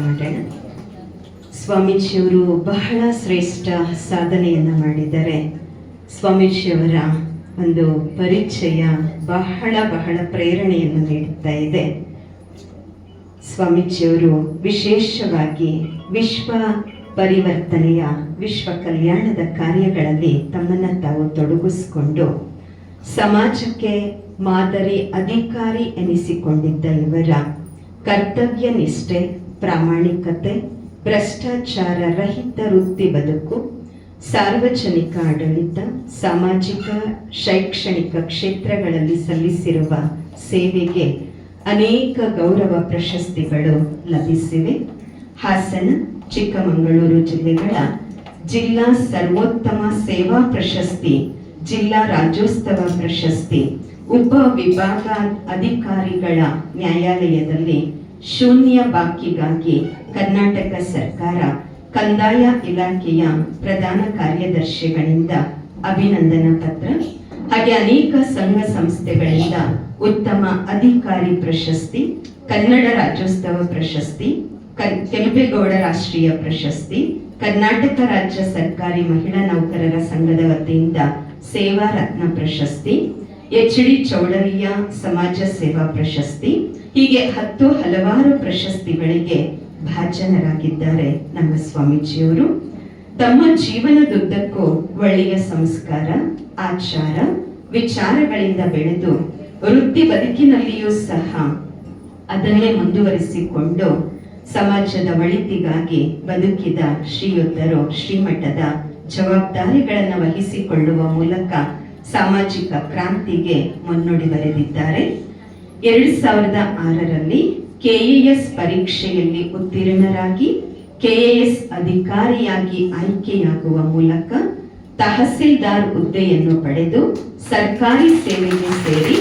ಮಾಡೋಣ. ಸ್ವಾಮೀಜಿಯವರು ಬಹಳ ಶ್ರೇಷ್ಠ ಸಾಧನೆಯನ್ನು ಮಾಡಿದ್ದಾರೆ. ಸ್ವಾಮೀಜಿಯವರ ಒಂದು ಪರಿಚಯ ಬಹಳ ಪ್ರೇರಣೆಯನ್ನು ನೀಡುತ್ತಾ ಇದೆ. ಸ್ವಾಮೀಜಿಯವರು ವಿಶೇಷವಾಗಿ ವಿಶ್ವ ಪರಿವರ್ತನೆಯ, ವಿಶ್ವ ಕಲ್ಯಾಣದ ಕಾರ್ಯಗಳಲ್ಲಿ ತಮ್ಮನ್ನು ತಾವು ತೊಡಗಿಸಿಕೊಂಡು ಸಮಾಜಕ್ಕೆ ಮಾದರಿ ಅಧಿಕಾರಿ ಎನಿಸಿಕೊಂಡಿದ್ದ ಇವರ ಕರ್ತವ್ಯ ನಿಷ್ಠೆ, ಪ್ರಾಮಾಣಿಕತೆ, ಭ್ರಷ್ಟಾಚಾರ ರಹಿತ ವೃತ್ತಿ ಬದುಕು, ಸಾರ್ವಜನಿಕ ಆಡಳಿತ, ಸಾಮಾಜಿಕ ಶೈಕ್ಷಣಿಕ ಕ್ಷೇತ್ರಗಳಲ್ಲಿ ಸಲ್ಲಿಸಿರುವ ಸೇವೆಗೆ ಅನೇಕ ಗೌರವ ಪ್ರಶಸ್ತಿಗಳು ಲಭಿಸಿವೆ. ಹಾಸನ, ಚಿಕ್ಕಮಗಳೂರು ಜಿಲ್ಲೆಗಳ ಜಿಲ್ಲಾ ಸರ್ವೋತ್ತಮ ಸೇವಾ ಪ್ರಶಸ್ತಿ, ಜಿಲ್ಲಾ ರಾಜ್ಯೋತ್ಸವ ಪ್ರಶಸ್ತಿ, ಉಪ ವಿಭಾಗ ಅಧಿಕಾರಿಗಳ ನ್ಯಾಯಾಲಯದಲ್ಲಿ ಶೂನ್ಯ ಬಾಕಿಗಾಗಿ ಕರ್ನಾಟಕ ಸರ್ಕಾರ ಕಂದಾಯ ಇಲಾಖೆಯ ಪ್ರಧಾನ ಕಾರ್ಯದರ್ಶಿಗಳಿಂದ ಅಭಿನಂದನಾ ಪತ್ರ, ಹಾಗೆ ಅನೇಕ ಸಂಘ ಸಂಸ್ಥೆಗಳಿಂದ ಉತ್ತಮ ಅಧಿಕಾರಿ ಪ್ರಶಸ್ತಿ, ಕನ್ನಡ ರಾಜ್ಯೋತ್ಸವ ಪ್ರಶಸ್ತಿ, ಕೆಂಪೇಗೌಡ ರಾಷ್ಟ್ರೀಯ ಪ್ರಶಸ್ತಿ, ಕರ್ನಾಟಕ ರಾಜ್ಯ ಸರ್ಕಾರಿ ಮಹಿಳಾ ನೌಕರರ ಸಂಘದ ವತಿಯಿಂದ ಸೇವಾ ರತ್ನ ಪ್ರಶಸ್ತಿ, HD ಚೌಡರಿಯ ಸಮಾಜ ಸೇವಾ ಪ್ರಶಸ್ತಿ, ಹೀಗೆ ಹಲವಾರು ಪ್ರಶಸ್ತಿಗಳಿಗೆ ಭಾಜನರಾಗಿದ್ದಾರೆ ನಮ್ಮ ಸ್ವಾಮೀಜಿಯವರು. ತಮ್ಮ ಜೀವನದುದ್ದಕ್ಕೂ ಒಳ್ಳೆಯ ಸಂಸ್ಕಾರ, ಆಚಾರ, ವಿಚಾರಗಳಿಂದ ಬೆಳೆದು ವೃತ್ತಿ ಬದುಕಿನಲ್ಲಿಯೂ ಸಹ ಅದನ್ನೇ ಮುಂದುವರಿಸಿಕೊಂಡು ಸಮಾಜದ ಒಳಿತಿಗಾಗಿ ಬದುಕಿದ ಶ್ರೀಯುತರು ಶ್ರೀಮಠದ ಜವಾಬ್ದಾರಿಗಳನ್ನು ವಹಿಸಿಕೊಳ್ಳುವ ಮೂಲಕ ಸಾಮಾಜಿಕ ಕ್ರಾಂತಿಗೆ ಮುನ್ನುಡಿ ಬರೆದಿದ್ದಾರೆ. 2006ರಲ್ಲಿ KAS ಪರೀಕ್ಷೆಯಲ್ಲಿ ಉತ್ತೀರ್ಣರಾಗಿ KAS ಅಧಿಕಾರಿಯಾಗಿ ಆಯ್ಕೆಯಾಗುವ ಮೂಲಕ ತಹಸೀಲ್ದಾರ್ ಹುದ್ದೆಯನ್ನು ಪಡೆದು ಸರ್ಕಾರಿ ಸೇವೆಗೆ ಸೇರಿ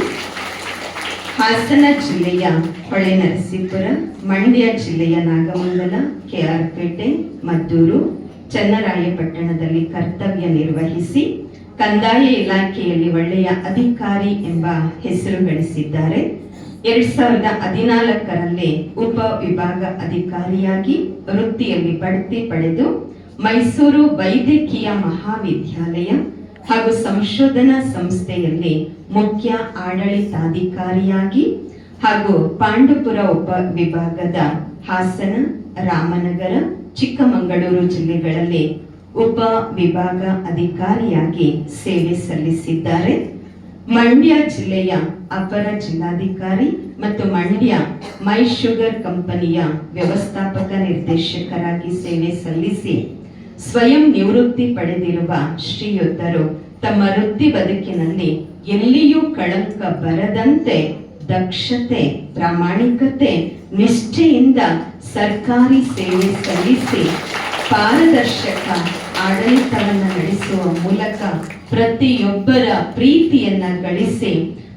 ಹಾಸನ ಜಿಲ್ಲೆಯ ಹೊಳೆನರಸೀಪುರ, ಮಂಡ್ಯ ಜಿಲ್ಲೆಯ ನಾಗಮಂಗಲ, KR ಪೇಟೆ, ಮದ್ದೂರು, ಚನ್ನರಾಯಪಟ್ಟಣದಲ್ಲಿ ಕರ್ತವ್ಯ ನಿರ್ವಹಿಸಿ ಕಂದಾಯ ಇಲಾಖೆಯಲ್ಲಿ ಒಳ್ಳೆಯ ಅಧಿಕಾರಿ ಎಂಬ ಹೆಸರು ಗಳಿಸಿದ್ದಾರೆ. 2014ರಲ್ಲಿ ಉಪ ವಿಭಾಗ ಅಧಿಕಾರಿಯಾಗಿ ವೃತ್ತಿಯಲ್ಲಿ ಬಡ್ತಿ ಪಡೆದು ಮೈಸೂರು ವೈದ್ಯಕೀಯ ಮಹಾವಿದ್ಯಾಲಯ ಹಾಗೂ ಸಂಶೋಧನಾ ಸಂಸ್ಥೆಯಲ್ಲಿ ಮುಖ್ಯ ಆಡಳಿತಾಧಿಕಾರಿಯಾಗಿ ಹಾಗೂ ಪಾಂಡವಪುರ ಉಪ ವಿಭಾಗದ ಹಾಸನ, ರಾಮನಗರ, ಚಿಕ್ಕಮಗಳೂರು ಜಿಲ್ಲೆಗಳಲ್ಲಿ ಉಪ ವಿಭಾಗ ಅಧಿಕಾರಿಯಾಗಿ ಸೇವೆ ಸಲ್ಲಿಸಿದ್ದಾರೆ. ಮಂಡ್ಯ ಜಿಲ್ಲೆಯ ಅಪರ ಜಿಲ್ಲಾಧಿಕಾರಿ ಮತ್ತು ಮಂಡ್ಯ ಮೈ ಶುಗರ್ ಕಂಪನಿಯ ವ್ಯವಸ್ಥಾಪಕ ನಿರ್ದೇಶಕರಾಗಿ ಸೇವೆ ಸಲ್ಲಿಸಿ ಸ್ವಯಂ ನಿವೃತ್ತಿ ಪಡೆದಿರುವ ಶ್ರೀಯುತರು ತಮ್ಮ ವೃತ್ತಿ ಬದುಕಿನಲ್ಲಿ ಎಲ್ಲಿಯೂ ಕಳಂಕ ಬರದಂತೆ ದಕ್ಷತೆ, ಪ್ರಾಮಾಣಿಕತೆ, ನಿಷ್ಠೆಯಿಂದ ಸರ್ಕಾರಿ ಸೇವೆ ಸಲ್ಲಿಸಿ ಪಾರದರ್ಶಕ ಆಡಳಿತವನ್ನು ನಡೆಸುವ ಮೂಲಕ ಪ್ರತಿಯೊಬ್ಬರ ಪ್ರೀತಿಯನ್ನ ಗಳಿಸಿ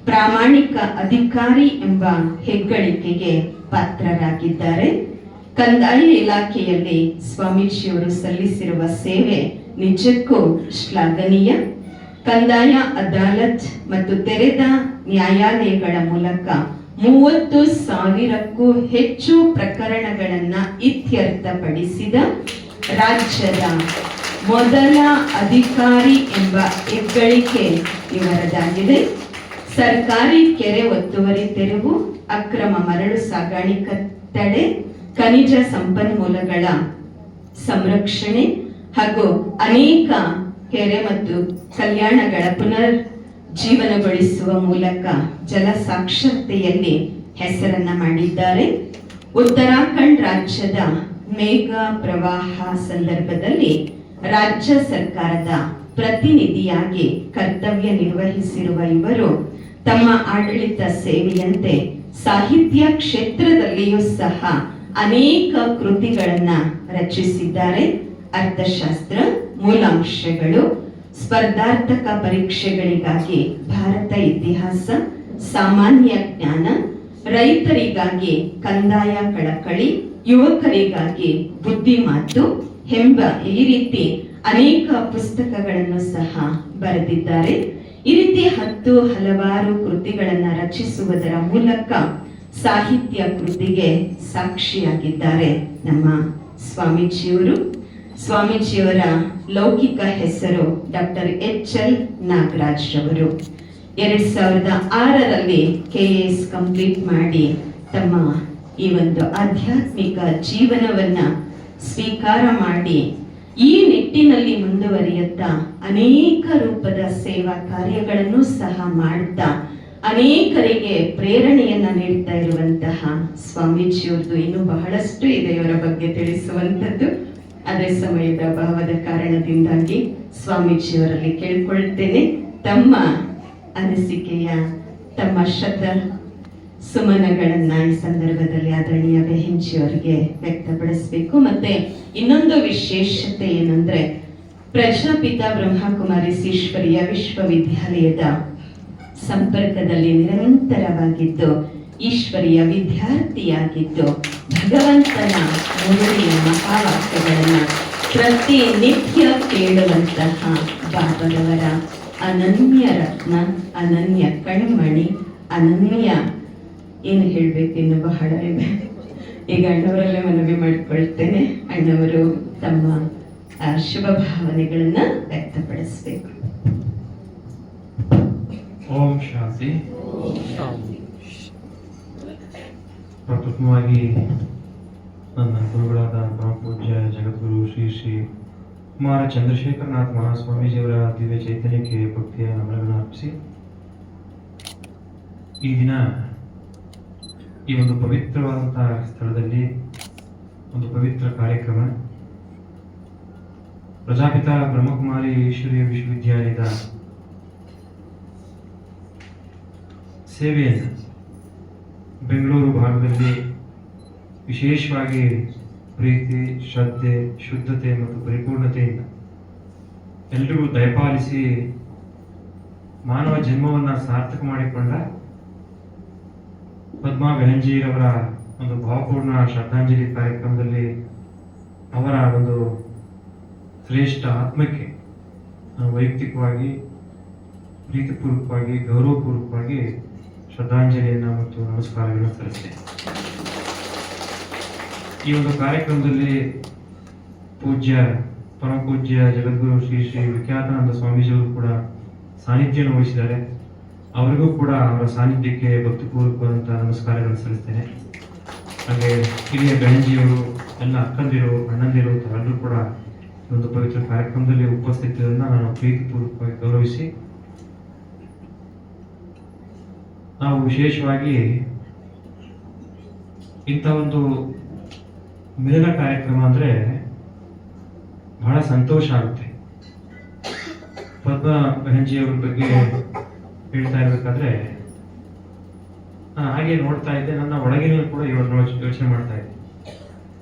ಪ್ರಾಮಾಣಿಕ ಅಧಿಕಾರಿ ಎಂಬ ಹೆಗ್ಗಳಿಕೆಗೆ ಪಾತ್ರರಾಗಿದ್ದಾರೆ. ಕಂದಾಯ ಇಲಾಖೆಯಲ್ಲಿ ಸ್ವಾಮೀಜಿಯವರು ಸಲ್ಲಿಸಿರುವ ಸೇವೆ ನಿಜಕ್ಕೂ ಶ್ಲಾಘನೀಯ. ಕಂದಾಯ ಅದಾಲತ್ ಮತ್ತು ತೆರೆದ ನ್ಯಾಯಾಲಯಗಳ ಮೂಲಕ 30,000ಕ್ಕೂ ಹೆಚ್ಚು ಪ್ರಕರಣಗಳನ್ನ ಇತ್ಯರ್ಥಪಡಿಸಿದ ರಾಜ್ಯದ ಮೊದಲ ಅಧಿಕಾರಿ ಎಂಬ ಹೆಗ್ಗಳಿಕೆ ಇವರದಾಗಿದೆ. ಸರ್ಕಾರಿ ಕೆರೆ ಒತ್ತುವರಿ ತೆರವು, ಅಕ್ರಮ ಮರಳು ಸಾಗಾಣಿಕೆ ತಡೆ, ಖನಿಜ ಸಂಪನ್ಮೂಲಗಳ ಸಂರಕ್ಷಣೆ ಹಾಗೂ ಅನೇಕ ಕೆರೆ ಮತ್ತು ಕಲ್ಯಾಣಗಳ ಪುನರ್ ಜೀವನಗೊಳಿಸುವ ಮೂಲಕ ಜಲ ಸಾಕ್ಷರತೆಯಲ್ಲಿ ಹೆಸರನ್ನ ಮಾಡಿದ್ದಾರೆ. ಉತ್ತರಾಖಂಡ್ ರಾಜ್ಯದ ಮೇಘ ಪ್ರವಾಹ ಸಂದರ್ಭದಲ್ಲಿ ರಾಜ್ಯ ಸರ್ಕಾರದ ಪ್ರತಿನಿಧಿಯಾಗಿ ಕರ್ತವ್ಯ ನಿರ್ವಹಿಸಿರುವ ಇವರು ತಮ್ಮ ಆಡಳಿತ ಸೇವೆಯಂತೆ ಸಾಹಿತ್ಯ ಕ್ಷೇತ್ರದಲ್ಲಿಯೂ ಸಹ ಅನೇಕ ಕೃತಿಗಳನ್ನ ರಚಿಸಿದ್ದಾರೆ. ಅರ್ಥಶಾಸ್ತ್ರ, ಮೂಲಾಂಶಗಳು, ಸ್ಪರ್ಧಾರ್ಥಕ ಪರೀಕ್ಷೆಗಳಿಗಾಗಿ ಭಾರತ ಇತಿಹಾಸ, ಸಾಮಾನ್ಯ ಜ್ಞಾನ, ರೈತರಿಗಾಗಿ ಕಂದಾಯ ಕಳಕಳಿ, ಯುವಕರಿಗಾಗಿ ಬುದ್ಧಿಮಾತು ಎಂಬ ಈ ರೀತಿ ಅನೇಕ ಪುಸ್ತಕಗಳನ್ನು ಸಹ ಬರೆದಿದ್ದಾರೆ. ಈ ರೀತಿ ಹಲವಾರು ಕೃತಿಗಳನ್ನು ರಚಿಸುವುದರ ಮೂಲಕ ಸಾಹಿತ್ಯ ಕೃತಿಗೆ ಸಾಕ್ಷಿಯಾಗಿದ್ದಾರೆ ನಮ್ಮ ಸ್ವಾಮೀಜಿಯವರು. ಸ್ವಾಮೀಜಿಯವರ ಲೌಕಿಕ ಹೆಸರು ಡಾಕ್ಟರ್ ಎಚ್.ಎಲ್. ನಾಗರಾಜ್ ರವರು. 2006ರಲ್ಲಿ KAS ಕಂಪ್ಲೀಟ್ ಮಾಡಿ ತಮ್ಮ ಈ ಒಂದು ಆಧ್ಯಾತ್ಮಿಕ ಜೀವನವನ್ನ ಸ್ವೀಕಾರ ಮಾಡಿ ಈ ನಿಟ್ಟಿನಲ್ಲಿ ಮುಂದುವರಿಯುತ್ತಾ ಅನೇಕ ರೂಪದ ಸೇವಾ ಕಾರ್ಯಗಳನ್ನು ಸಹ ಮಾಡ್ತಾ ಅನೇಕರಿಗೆ ಪ್ರೇರಣೆಯನ್ನ ನೀಡ್ತಾ ಇರುವಂತಹ ಸ್ವಾಮೀಜಿಯವ್ರದ್ದು ಇನ್ನೂ ಬಹಳಷ್ಟು ಇದೆ ಇವರ ಬಗ್ಗೆ ತಿಳಿಸುವಂಥದ್ದು. ಅದೇ ಸಮಯದ ಅಭಾವದ ಕಾರಣದಿಂದಾಗಿ ಸ್ವಾಮೀಜಿಯವರಲ್ಲಿ ಕೇಳ್ಕೊಳ್ತೇನೆ, ತಮ್ಮ ಅನಿಸಿಕೆಯ ತಮ್ಮ ಶ್ರದ್ಧಾ ಸುಮನಗಳನ್ನ ಈ ಸಂದರ್ಭದಲ್ಲಿ ಆದರಣೀಯ ಬೆಹೆಂಚಿಯವರಿಗೆ ವ್ಯಕ್ತಪಡಿಸಬೇಕು. ಮತ್ತೆ ಇನ್ನೊಂದು ವಿಶೇಷತೆ ಏನಂದ್ರೆ, ಪ್ರಜಾಪಿತ ಬ್ರಹ್ಮಕುಮಾರಿಸ್ ಈಶ್ವರೀಯ ವಿಶ್ವವಿದ್ಯಾಲಯದ ಸಂಪರ್ಕದಲ್ಲಿ ನಿರಂತರವಾಗಿದ್ದು ಈಶ್ವರೀಯ ವಿದ್ಯಾರ್ಥಿಯಾಗಿದ್ದು ಭಗವಂತನ ಮುರುಳಿಯ ಮಹಾವಾಕ್ಯಗಳನ್ನ ಪ್ರತಿನಿತ್ಯ ಕೇಳುವಂತಹ ಬಾಬರವರ ಅನನ್ಯ ರತ್ನ, ಅನನ್ಯ ಕಣ್ಮಣಿ, ಅನನ್ಯ ಏನು ಹೇಳ್ಬೇಕಿನ್ನು ಬಹಳ ಇದೆ. ಈಗ ಅಣ್ಣವರಲ್ಲೇ ಮನವಿ ಮಾಡಿಕೊಳ್ತೇನೆ, ಅಣ್ಣವರು ತಮ್ಮ ಶುಭ ಭಾವನೆಗಳನ್ನ ವ್ಯಕ್ತಪಡಿಸಬೇಕು. ಓಂ ಶಾಂತಿ. ಪ್ರಥಮವಾಗಿ ನನ್ನ ಗುರುಗಳಾದ ಪರಮಪೂಜ್ಯ ಜಗದ್ಗುರು ಶ್ರೀ ಶ್ರೀ ಕುಮಾರ ಚಂದ್ರಶೇಖರನಾಥ್ ಮಹಾಸ್ವಾಮೀಜಿಯವರ ದಿವ್ಯ ಚೈತನ್ಯಕ್ಕೆ ಭಕ್ತಿಯ ನಮನಗಳನ್ನು ಅರ್ಪಿಸಿ, ಈ ದಿನ ಈ ಒಂದು ಪವಿತ್ರವಾದಂತಹ ಸ್ಥಳದಲ್ಲಿ ಒಂದು ಪವಿತ್ರ ಕಾರ್ಯಕ್ರಮ, ಪ್ರಜಾಪಿತ ಬ್ರಹ್ಮಕುಮಾರಿ ಈಶ್ವರೀಯ ವಿಶ್ವವಿದ್ಯಾಲಯದ ಸೇವೆಯನ್ನು ಬೆಂಗಳೂರು ಭಾಗದಲ್ಲಿ ವಿಶೇಷವಾಗಿ ಪ್ರೀತಿ, ಶ್ರದ್ಧೆ, ಶುದ್ಧತೆ ಮತ್ತು ಪರಿಪೂರ್ಣತೆಯಿಂದ ಎಲ್ರಿಗೂ ದಯಪಾಲಿಸಿ ಮಾನವ ಜನ್ಮವನ್ನು ಸಾರ್ಥಕ ಮಾಡಿಕೊಂಡ ಪದ್ಮಾ ಬೆಹಂಜಿರವರ ಒಂದು ಭಾವಪೂರ್ಣ ಶ್ರದ್ಧಾಂಜಲಿ ಕಾರ್ಯಕ್ರಮದಲ್ಲಿ ಅವರ ಒಂದು ಶ್ರೇಷ್ಠ ಆತ್ಮಕ್ಕೆ ವೈಯಕ್ತಿಕವಾಗಿ, ಪ್ರೀತಿಪೂರ್ವಕವಾಗಿ, ಗೌರವಪೂರ್ವಕವಾಗಿ ಶ್ರದ್ಧಾಂಜಲಿಯನ್ನು ಮತ್ತು ನಮಸ್ಕಾರಗಳನ್ನು ಸಲ್ಲಿಸ್ತೇನೆ. ಈ ಒಂದು ಕಾರ್ಯಕ್ರಮದಲ್ಲಿ ಪರಮಪೂಜ್ಯ ಜಗದ್ಗುರು ಶ್ರೀ ಶ್ರೀ ವಿಖ್ಯಾತಾನಂದ ಸ್ವಾಮೀಜಿಯವರು ಕೂಡ ಸಾನ್ನಿಧ್ಯವನ್ನು ವಹಿಸಿದ್ದಾರೆ. ಅವರಿಗೂ ಕೂಡ ಅವರ ಸಾನ್ನಿಧ್ಯಕ್ಕೆ ಭಕ್ತಿಪೂರ್ವಕವಾದಂತಹ ನಮಸ್ಕಾರಗಳನ್ನು ಸಲ್ಲಿಸ್ತೇನೆ. ಹಾಗೆ ಹಿರಿಯ ಬೆಹಂಜಿಯವರು, ಎಲ್ಲ ಅಕ್ಕಂದಿರು, ಅಣ್ಣಂದಿರು ಎಲ್ಲರೂ ಕೂಡ ಒಂದು ಪವಿತ್ರ ಕಾರ್ಯಕ್ರಮದಲ್ಲಿ ಉಪಸ್ಥಿತಿಯನ್ನು ನಾನು ಪ್ರೀತಿಪೂರ್ವಕವಾಗಿ ಗೌರವಿಸಿ, ನಾವು ವಿಶೇಷವಾಗಿ ಇಂಥ ಒಂದು ಮಿಲನ ಕಾರ್ಯಕ್ರಮ ಅಂದರೆ ಬಹಳ ಸಂತೋಷ ಆಗುತ್ತೆ. ಪದ್ಮಾ ಬೆಹಂಜಿಯವರ ಬಗ್ಗೆ ಹೇಳ್ತಾ ಇರಬೇಕಾದ್ರೆ ಹಾಗೆ ನೋಡ್ತಾ ಇದ್ದೆ, ನನ್ನ ಒಳಗಿನ ಕೂಡ ಯೋಚನೆ ಮಾಡ್ತಾ ಇದ್ದೆ.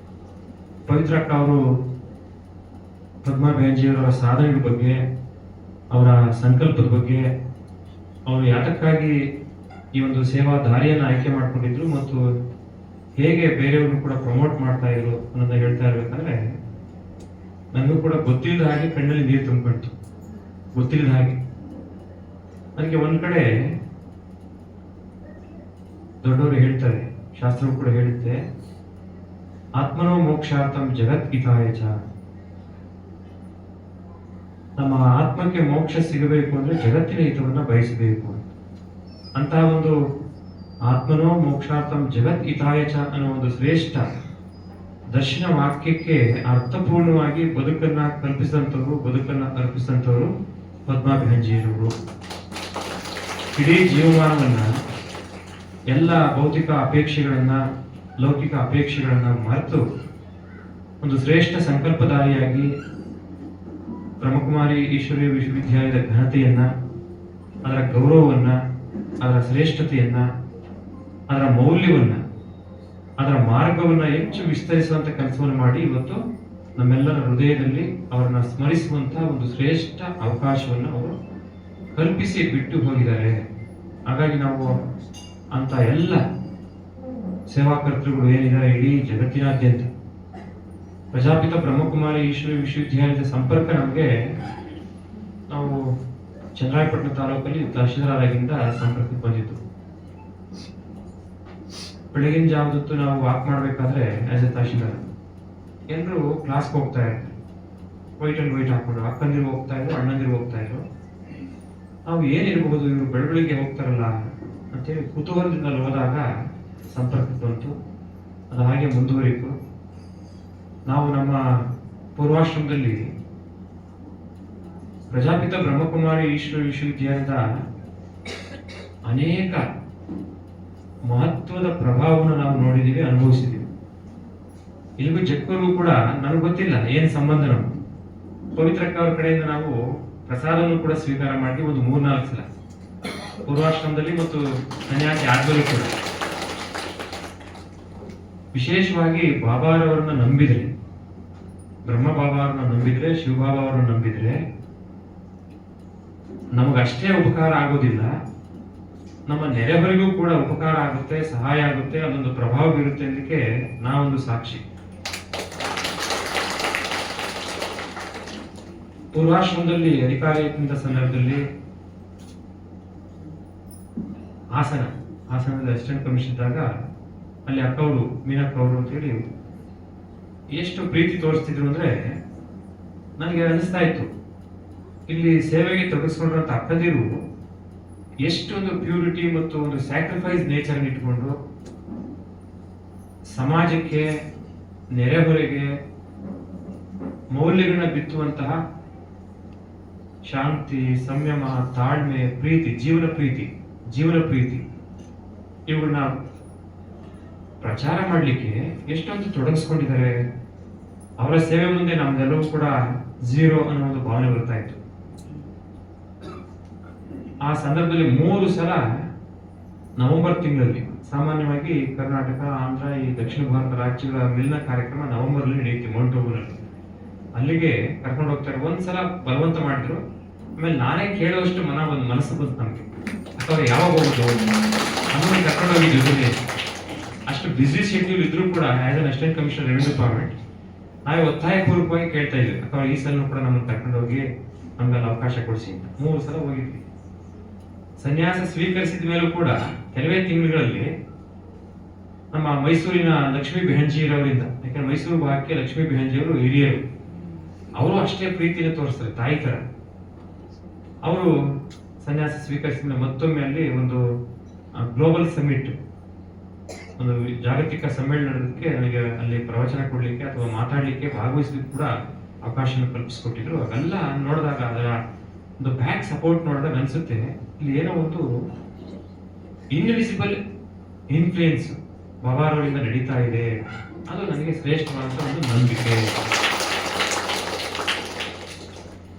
ಪವಿತ್ರ ಅಕ್ಕ ಅವರು ಪದ್ಮಾ ಬೆಹಂಜಿಯವರ ಸಾಧನೆಗಳ ಬಗ್ಗೆ, ಅವರ ಸಂಕಲ್ಪದ ಬಗ್ಗೆ, ಅವರು ಯಾತಕ್ಕಾಗಿ ಈ ಒಂದು ಸೇವಾ ದಾರಿಯನ್ನು ಆಯ್ಕೆ ಮಾಡ್ಕೊಂಡಿದ್ರು ಮತ್ತು ಹೇಗೆ ಬೇರೆಯವ್ರನ್ನು ಕೂಡ ಪ್ರಮೋಟ್ ಮಾಡ್ತಾ ಇದ್ರು ಅನ್ನೋದನ್ನ ಹೇಳ್ತಾ ಇರ್ಬೇಕಾದ್ರೆ ನನಗೂ ಕೂಡ ಗೊತ್ತಿಲ್ಲದ ಹಾಗೆ ಕಣ್ಣಲ್ಲಿ ನೀರು ತುಂಬಿಕೊಳ್ತು. ಗೊತ್ತಿಲ್ಲದ ಹಾಗೆ ನನಗೆ ಒಂದ್ ಕಡೆ ದೊಡ್ಡವರು ಹೇಳ್ತಾರೆ, ಶಾಸ್ತ್ರವು ಕೂಡ ಹೇಳುತ್ತೆ, ಆತ್ಮನೋ ಮೋಕ್ಷಾರ್ಥಂ ಜಗತ್ ಹಿತಾಯ ಚ. ನಮ್ಮ ಆತ್ಮಕ್ಕೆ ಮೋಕ್ಷ ಸಿಗಬೇಕು ಅಂದ್ರೆ ಜಗತ್ತಿನ ಹಿತವನ್ನ ಬಯಸಬೇಕು ಅಂತ ಒಂದು ಆತ್ಮನೋ ಮೋಕ್ಷಾರ್ಥಂ ಜಗತ್ ಹಿತಾಯ ಚ ಅನ್ನೋ ಒಂದು ಶ್ರೇಷ್ಠ ದರ್ಶನ ವಾಕ್ಯಕ್ಕೆ ಅರ್ಥಪೂರ್ಣವಾಗಿ ಬದುಕನ್ನ ಕಲ್ಪಿಸಿದಂಥವ್ರು, ಬದುಕನ್ನ ಅರ್ಪಿಸಿದಂಥವ್ರು ಪದ್ಮಾ ಬೆಹಂಜಿಯವರು. ಇಡೀ ಜೀವಮಾನವನ್ನ ಎಲ್ಲ ಭೌತಿಕ ಅಪೇಕ್ಷೆಗಳನ್ನ, ಲೌಕಿಕ ಅಪೇಕ್ಷೆಗಳನ್ನ ಮರೆತು ಒಂದು ಶ್ರೇಷ್ಠ ಸಂಕಲ್ಪಧಾರಿಯಾಗಿ ಬ್ರಹ್ಮಕುಮಾರಿ ಈಶ್ವರೀಯ ವಿಶ್ವವಿದ್ಯಾಲಯದ ಘನತೆಯನ್ನ, ಅದರ ಗೌರವವನ್ನ, ಅದರ ಶ್ರೇಷ್ಠತೆಯನ್ನ, ಅದರ ಮೌಲ್ಯವನ್ನ, ಅದರ ಮಾರ್ಗವನ್ನ ಹೆಚ್ಚು ವಿಸ್ತರಿಸುವಂತ ಕೆಲಸವನ್ನು ಮಾಡಿ ಇವತ್ತು ನಮ್ಮೆಲ್ಲರ ಹೃದಯದಲ್ಲಿ ಅವರನ್ನ ಸ್ಮರಿಸುವಂತಹ ಒಂದು ಶ್ರೇಷ್ಠ ಅವಕಾಶವನ್ನು ಅವರು ಕಲ್ಪಿಸಿ ಬಿಟ್ಟು ಹೋಗಿದ್ದಾರೆ. ಹಾಗಾಗಿ ನಾವು ಅಂತ ಎಲ್ಲ ಸೇವಾಕರ್ತೃಗಳು ಏನಿದ್ದಾರೆ ಇಡೀ ಜಗತ್ತಿನಾದ್ಯಂತ ಪ್ರಜಾಪಿತ ಬ್ರಹ್ಮಕುಮಾರಿ ಈಶ್ವರೀಯ ವಿಶ್ವವಿದ್ಯಾಲಯದ ಸಂಪರ್ಕ ನಮಗೆ, ನಾವು ಚನ್ನರಾಯಪಟ್ಟಣ ತಾಲೂಕಲ್ಲಿ ತಹಶೀಲ್ದಾರಾಗಿಂದ ಸಂಪರ್ಕಕ್ಕೆ ಬಂದಿದ್ದು. ಬೆಳಗಿನ ಜಾವದೊತ್ತು ನಾವು ವಾಕ್ ಮಾಡಬೇಕಾದ್ರೆ ಆಸ್ ಎ ತಹಶೀಲ್ದಾರ್ ಎಲ್ಲರೂ ಕ್ಲಾಸ್ಗೆ ಹೋಗ್ತಾ ಇರ್ತಾರೆ, ವೈಟ್ ಅಂಡ್ ವೈಟ್ ಹಾಕೊಂಡು ಅಕ್ಕಂದಿರು ಹೋಗ್ತಾ ಇದ್ರು, ಅಣ್ಣಂದಿರು ಹೋಗ್ತಾ ಇದ್ರು. ನಾವು ಏನಿರಬಹುದು ಇವರು ಬೆಳಗ್ಗೆ ಹೋಗ್ತಾರಲ್ಲ ಅಂತೇಳಿ ಕುತೂಹಲದಿಂದ ಹೋದಾಗ ಸಂಪರ್ಕ ಬಂತು. ಅದು ಹಾಗೆ ಮುಂದುವರಿತು. ನಾವು ನಮ್ಮ ಪೂರ್ವಾಶ್ರಮದಲ್ಲಿ ಪ್ರಜಾಪಿತ ಬ್ರಹ್ಮಕುಮಾರಿ ಈಶ್ವರ ವಿಶ್ವವಿದ್ಯಾಲಯದ ಅನೇಕ ಮಹತ್ವದ ಪ್ರಭಾವವನ್ನು ನಾವು ನೋಡಿದ್ದೀವಿ, ಅನುಭವಿಸಿದ್ದೀವಿ. ಇಲ್ಲಿಗೂ ಜಕ್ಕೂರಿಗೂ ಕೂಡ ನನಗೆ ಗೊತ್ತಿಲ್ಲ ಏನು ಸಂಬಂಧ. ನಾವು ಪವಿತ್ರಕ್ಕ ಅವ್ರ ಕಡೆಯಿಂದ ನಾವು ಪ್ರಸಾದವನ್ನು ಕೂಡ ಸ್ವೀಕಾರ ಮಾಡಿ ಒಂದು 3-4 ಸಲ ಪೂರ್ವಾಶ್ರಮದಲ್ಲಿ ಮತ್ತು ಸನ್ಯಾಸಿ ಆದ್ಮೇಲೆ ಕೂಡ ವಿಶೇಷವಾಗಿ ಬಾಬಾರವರನ್ನ ನಂಬಿದ್ರೆ, ಬ್ರಹ್ಮ ಬಾಬಾರನ್ನ ನಂಬಿದ್ರೆ, ಶಿವಬಾಬಾ ಅವರನ್ನ ನಂಬಿದ್ರೆ ನಮಗಷ್ಟೇ ಉಪಕಾರ ಆಗೋದಿಲ್ಲ, ನಮ್ಮ ನೆರೆಹೊರೆಗೂ ಕೂಡ ಉಪಕಾರ ಆಗುತ್ತೆ, ಸಹಾಯ ಆಗುತ್ತೆ, ಅದೊಂದು ಪ್ರಭಾವ ಬೀರುತ್ತೆ ಅನ್ನೋದಕ್ಕೆ ನಾವೊಂದು ಸಾಕ್ಷಿ. ಪೂರ್ವಾಶ್ರಮದಲ್ಲಿ ಅಧಿಕಾರಿಯಿಂದ ಸಂದರ್ಭದಲ್ಲಿ ಹಾಸನದಲ್ಲಿ ಅಸಿಸ್ಟೆಂಟ್ ಕಮಿಷನ್ ಇದ್ದಾಗ ಅಲ್ಲಿ ಅಕ್ಕವರು ಮೀನಕ್ಕ ಅವರು ಅಂತೇಳಿ ಎಷ್ಟು ಪ್ರೀತಿ ತೋರಿಸ್ತಿದ್ರು ಅಂದ್ರೆ ನನಗೆ ಅನಿಸ್ತಾ ಇತ್ತು, ಇಲ್ಲಿ ಸೇವೆಗೆ ತೊಡಗಿಸ್ಕೊಂಡ್ರಂತ ಅಕ್ಕದಿರು ಎಷ್ಟೊಂದು ಪ್ಯೂರಿಟಿ ಮತ್ತು ಒಂದು ಸ್ಯಾಕ್ರಿಫೈಸ್ ನೇಚರ್ ಇಟ್ಕೊಂಡು ಸಮಾಜಕ್ಕೆ, ನೆರೆಹೊರೆಗೆ ಮೌಲ್ಯಗಳನ್ನ ಬಿತ್ತುವಂತಹ ಶಾಂತಿ, ಸಂಯಮ, ತಾಳ್ಮೆ, ಪ್ರೀತಿ, ಜೀವನ ಪ್ರೀತಿ ಇವುಗಳನ್ನ ಪ್ರಚಾರ ಮಾಡಲಿಕ್ಕೆ ಎಷ್ಟೊಂದು ತೊಡಗಿಸ್ಕೊಂಡಿದ್ದಾರೆ. ಅವರ ಸೇವೆ ಮುಂದೆ ನಮ್ದೆಲ್ಲವೂ ಕೂಡ ಝೀರೋ ಅನ್ನೋ ಒಂದು ಭಾವನೆ ಬರ್ತಾ ಇತ್ತು. ಆ ಸಂದರ್ಭದಲ್ಲಿ 3 ಸಲ ನವೆಂಬರ್ ತಿಂಗಳಲ್ಲಿ, ಸಾಮಾನ್ಯವಾಗಿ ಕರ್ನಾಟಕ, ಆಂಧ್ರ, ಈ ದಕ್ಷಿಣ ಭಾರತ ರಾಜ್ಯಗಳ ಮಿಲನ ಕಾರ್ಯಕ್ರಮ ನವೆಂಬರ್ಲಿ ನಡೆಯುತ್ತೆ ಮೌಂಟ್ ಆಬೂನಲ್ಲಿ. ಅಲ್ಲಿಗೆ ಕರ್ಕೊಂಡು ಹೋಗ್ತಾರೆ. ಒಂದ್ಸಲ ಬಲವಂತ ಮಾಡಿದ್ರು, ಆಮೇಲೆ ನಾನೇ ಕೇಳುವಷ್ಟು ಮನಸ್ಸು ಬಂತು ನಮ್ಗೆ. ಅಥವಾ ಯಾವಾಗ ಹೋಗುದು ನಮ್ಮನ್ನು ಕರ್ಕೊಂಡು ಹೋಗಿ ಜೊತೆಗೆ ಅಷ್ಟು ಬ್ಯುಸಿ ಶೆಡ್ಯೂಲ್ ಇದ್ರೂ ಕೂಡ as an assistant commissioner revenue department ನಾವೇ ಒತ್ತಾಯಪೂರ್ವಕವಾಗಿ ಕೇಳ್ತಾ ಇದ್ವಿ, ಅಥವಾ ಈ ಸಲ ಕೂಡ ನಮ್ಮನ್ನು ಕರ್ಕೊಂಡು ಹೋಗಿ ನಮ್ಗೆಲ್ಲ ಅವಕಾಶ ಕೊಡಿಸಿ ಅಂತ. 3 ಸಲ ಹೋಗಿದ್ವಿ. ಸನ್ಯಾಸ ಸ್ವೀಕರಿಸಿದ ಮೇಲೂ ಕೂಡ ಕೆಲವೇ ತಿಂಗಳುಗಳಲ್ಲಿ ನಮ್ಮ ಮೈಸೂರಿನ ಲಕ್ಷ್ಮೀ ಬೆಹಂಜಿಯವರಿಂದ, ಯಾಕಂದ್ರೆ ಮೈಸೂರು ಭಾಗಕ್ಕೆ ಲಕ್ಷ್ಮೀ ಬೆಹಂಜಿಯವರು ಹಿರಿಯರು, ಅವರು ಅಷ್ಟೇ ಪ್ರೀತಿನ ತೋರಿಸ್ತಾರೆ, ತಾಯಿ ತರ. ಅವರು ಸನ್ಯಾಸ ಸ್ವೀಕರಿಸಿದ ಮತ್ತೊಮ್ಮೆ ಅಲ್ಲಿ ಒಂದು ಗ್ಲೋಬಲ್ ಸಮಿಟ್, ಒಂದು ಜಾಗತಿಕ ಸಮ್ಮೇಳನ ನಡೆದಕ್ಕೆ ನನಗೆ ಅಲ್ಲಿ ಪ್ರವಚನ ಕೊಡ್ಲಿಕ್ಕೆ ಅಥವಾ ಮಾತಾಡ್ಲಿಕ್ಕೆ, ಭಾಗವಹಿಸ್ಲಿಕ್ಕೆ ಕೂಡ ಅವಕಾಶ ಕಲ್ಪಿಸಿಕೊಟ್ಟಿದ್ರು. ಅವೆಲ್ಲ ನೋಡಿದಾಗ, ಅದರ ಒಂದು ಬ್ಯಾಕ್ ಸಪೋರ್ಟ್ ನೋಡಿದಾಗ ಅನ್ಸುತ್ತೆ ಇಲ್ಲಿ ಏನೋ ಒಂದು ಇನ್ವಿಸಿಬಲ್ ಇನ್ಫ್ಲೂಯೆನ್ಸ್ ಬಾಬಾರವರಿಂದ ನಡೀತಾ ಇದೆ. ಅದು ನನಗೆ ಶ್ರೇಷ್ಠವಾದಂತ ಒಂದು ನಂಬಿಕೆ.